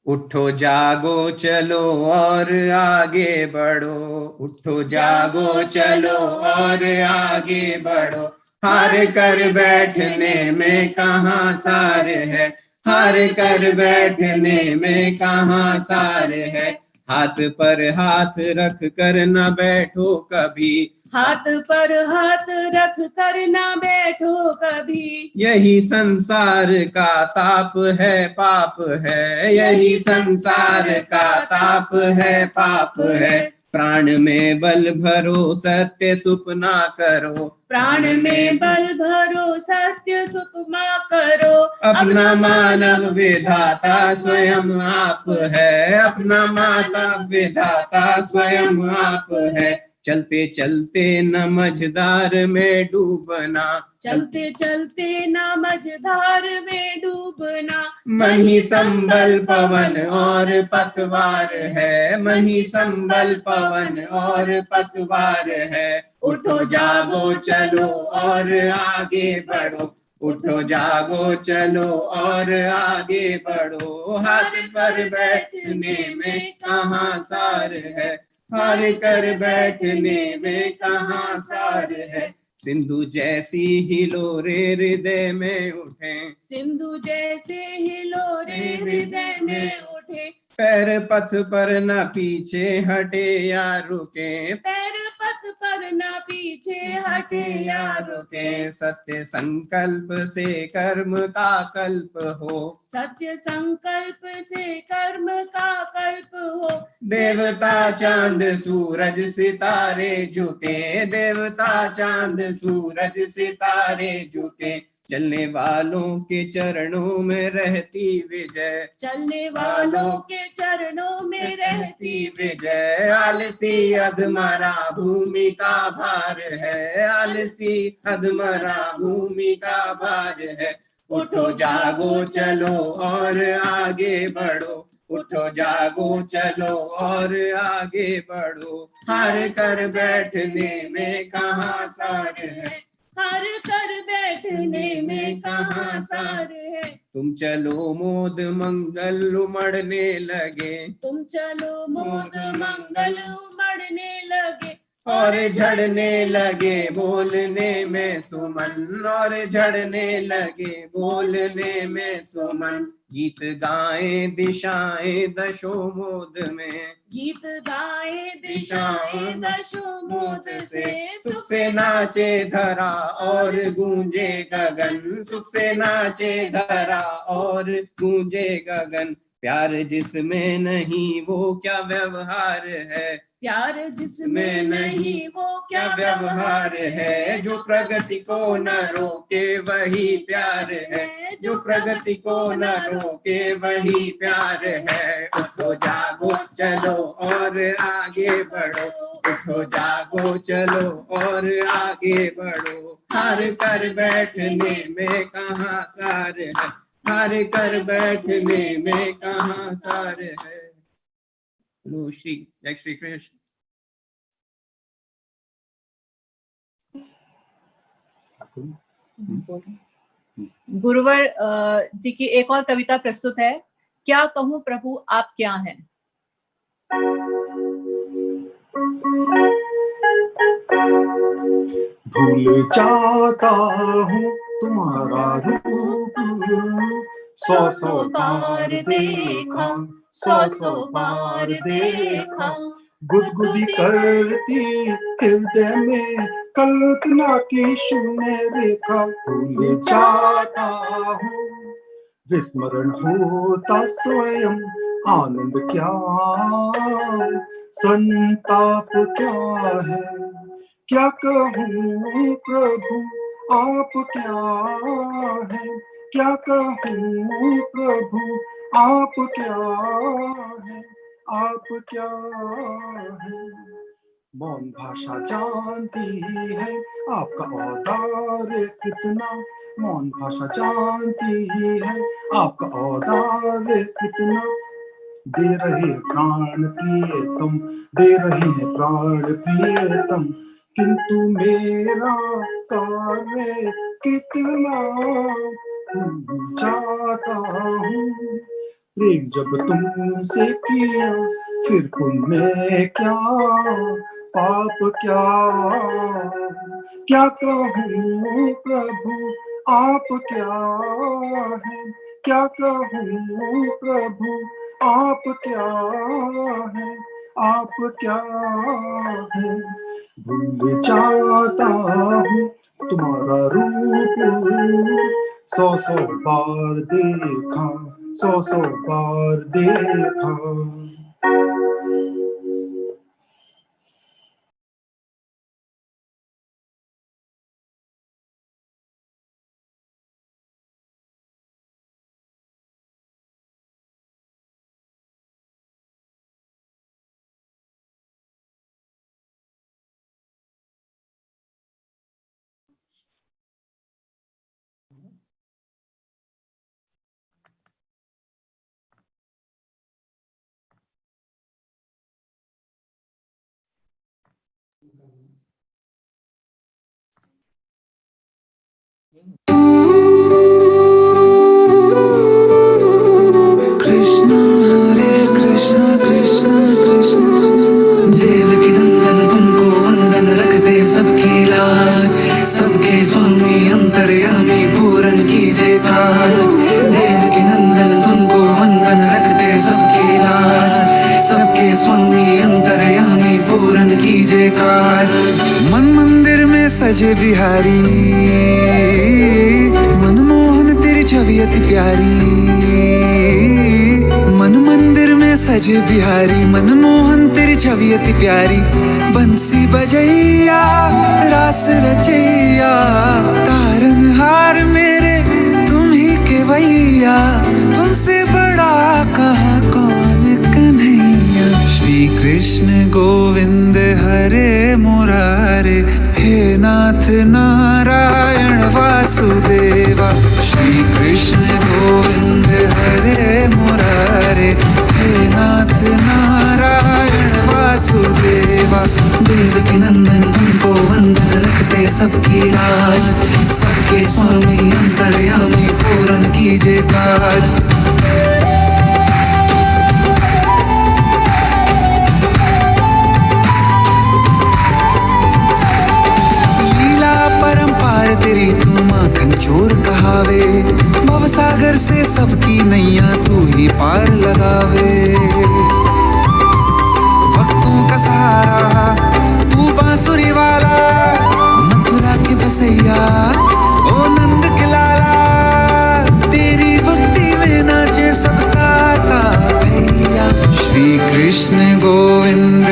[SPEAKER 2] उठो जागो चलो और आगे बढ़ो, उठो जागो चलो और आगे बढ़ो, हार कर बैठने में कहाँ सार है, हार कर बैठने में कहाँ सार है, हाथ पर हाथ रख कर न बैठो कभी,
[SPEAKER 7] हाथ पर हाथ रख कर ना बैठो कभी,
[SPEAKER 2] यही संसार का ताप है पाप है, यही संसार का ताप है पाप है, प्राण में बल भरो सत्य सुपना करो,
[SPEAKER 7] प्राण में बल भरो सत्य सुपमा करो,
[SPEAKER 2] अपना मानव विधाता स्वयं आप है, अपना माता विधाता स्वयं आप है, चलते चलते न मझधार में डूबना,
[SPEAKER 7] चलते चलते ना मझधार में डूबना,
[SPEAKER 2] मन ही संबल पवन और पतवार है, मन ही संबल पवन और पतवार है, उठो जागो चलो और आगे बढ़ो, उठो जागो चलो और आगे बढ़ो, हाथ पर बैठने में कहाँ सार है, हार कर बैठने में कहाँ सार है, सिंधु जैसी हिलोरे हृदय में उठे,
[SPEAKER 7] सिंधु जैसे हिलोरे हृदय में उठे,
[SPEAKER 2] पैर पथ पर न पीछे हटे या रुके,
[SPEAKER 7] पैर पथ पर न पीछे हटे या रुके,
[SPEAKER 2] सत्य संकल्प से कर्म का कल्प हो,
[SPEAKER 7] सत्य संकल्प से कर्म का कल्प हो,
[SPEAKER 2] देवता चांद सूरज सितारे झुके, देवता चांद सूरज सितारे झुके, चलने वालों के चरणों में रहती विजय,
[SPEAKER 7] चलने वालों के चरणों में रहती
[SPEAKER 2] विजय, आलसी अधमरा भूमि का भार है, आलसी अधमरा भूमि का भार है, उठो जागो चलो और आगे बढ़ो, उठो जागो चलो और आगे बढ़ो, हार कर बैठने में कहाँ सार है,
[SPEAKER 7] हार कर बैठने में कहाँ सार है,
[SPEAKER 2] तुम चलो मोद मंगल उमड़ने लगे,
[SPEAKER 7] तुम चलो मोद मंगल उमड़ने लगे,
[SPEAKER 2] और झड़ने लगे बोलने में सुमन, और झड़ने लगे बोलने में सुमन, गीत गाएं दिशाएं दशो मोद में,
[SPEAKER 7] गीत गाए दिशाएं दशो मोद से,
[SPEAKER 2] सुख से नाचे धरा और गूंजे गगन, सुख से नाचे धरा और गूंजे गगन, प्यार जिसमें नहीं वो क्या व्यवहार है,
[SPEAKER 7] प्यार जिसमें नहीं वो क्या व्यवहार है।
[SPEAKER 2] जो प्रगति को न रोके वही प्यार है, जो प्रगति को न रोके वही प्यार है। उठो जागो चलो और आगे बढ़ो, उठो जागो चलो और आगे बढ़ो। हार कर बैठने में कहाँ सार है, हार कर बैठने में कहाँ सार है। बोलो श्री जय श्री कृष्ण।
[SPEAKER 15] गुरुवर जी की एक और कविता प्रस्तुत है, क्या कहूँ प्रभु आप क्या हैं।
[SPEAKER 14] भूल जाता हूँ तुम्हारा रूप, सौ सौ बार देखा, सौ सौ बार देखा। गुदगुदी करती हृदय में कल्पना की शून्य रेखा। भूल जाता हूँ विस्मरण होता स्वयं, आनंद क्या संताप क्या है। क्या कहूँ प्रभु आप क्या है, क्या कहूँ प्रभु आप क्या है, आप क्या है। मौन भाषा जानती है आपका औदार्य कितना, मौन भाषा जानती है आपका औदार्य कितना। दे रहे प्राण प्रियतम, दे रहे प्राण प्रियतम, किंतु मेरा कार्य कितना। भूल जाता हूँ प्रेम जब तुमसे किया, फिर पुण्य क्या पाप क्या। क्या कहूँ प्रभु आप क्या है, क्या कहूँ प्रभु आप क्या है, आप क्या है। भूल जाता हूँ तुम्हारा रूप, सौ सौ बार देखा, सौ सौ बार देखा।
[SPEAKER 6] कृष्ण हरे कृष्ण कृष्ण कृष्ण, देवकी नंदन तुमको वंदन रखते सबकी लाज, सबके स्वामी अंतर्यामी पूरन कीजिए काज। देवकी नंदन तुमको वंदन रखते सबकी लाज, सबके स्वामी अंतर्यामी पूरन कीजिए काज। मन मंदिर में सजे बिहारी, मनमोहन तेरी छवि अति प्यारी। मन मंदिर में सजे बिहारी, मनमोहन तेरी छवि अति प्यारी। बंसी बजैया रास रचैया, तारनहार मेरे तुम ही केवैया। तुमसे बड़ा कहाँ कौन कन्हैया। श्री कृष्ण गोविंद हरे मुरारे, हे नाथ नारायण वासुदेवा। श्री कृष्ण गोविंद हरे मुरारे, हे नाथ नारायण वासुदेवा। देवकी नंदन तुमको वंदन रखते सबकी लाज, सबके स्वामी अंतर्यामी पूरन कीजिए काज। परंपार तेरी तू माखन चोर कहावे, भवसागर से सबकी नैया तू ही पार लगावे। भक्तों का सहारा तू बांसुरी वाला, मथुरा के बसैया ओ नंद के लाला। तेरी भक्ति में नाचे सबका तातैया। श्री कृष्ण गोविंद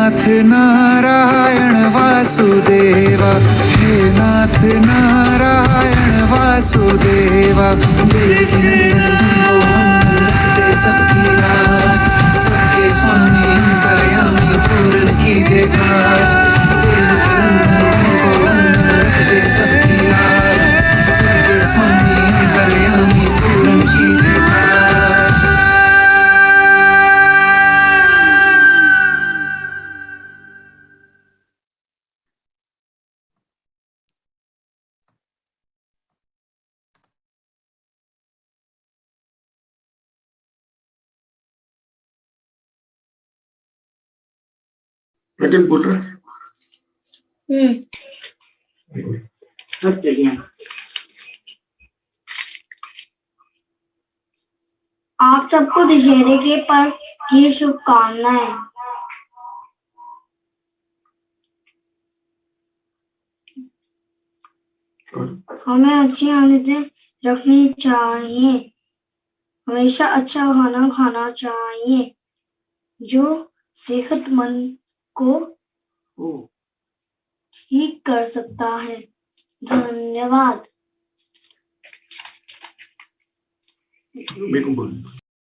[SPEAKER 6] नाथ नारायण वासुदेवा, हे नाथ नारायण वासुदेवा। देवनंदन सबकी राज, सबके स्वामी अंतर्यामी पूर्ण कीजिए काज। देवनंदन सबकी राज, सबके स्वामी अंतर्यामी पूर्ण कीजिए काज।
[SPEAKER 8] सेकंड बोल रहा है।
[SPEAKER 10] आप सबको दशहरे के पर्व की शुभकामनाएं। हमें अच्छी आदतें रखनी चाहिए, हमेशा अच्छा खाना खाना चाहिए जो सेहतमंद को ठीक कर सकता है। धन्यवाद।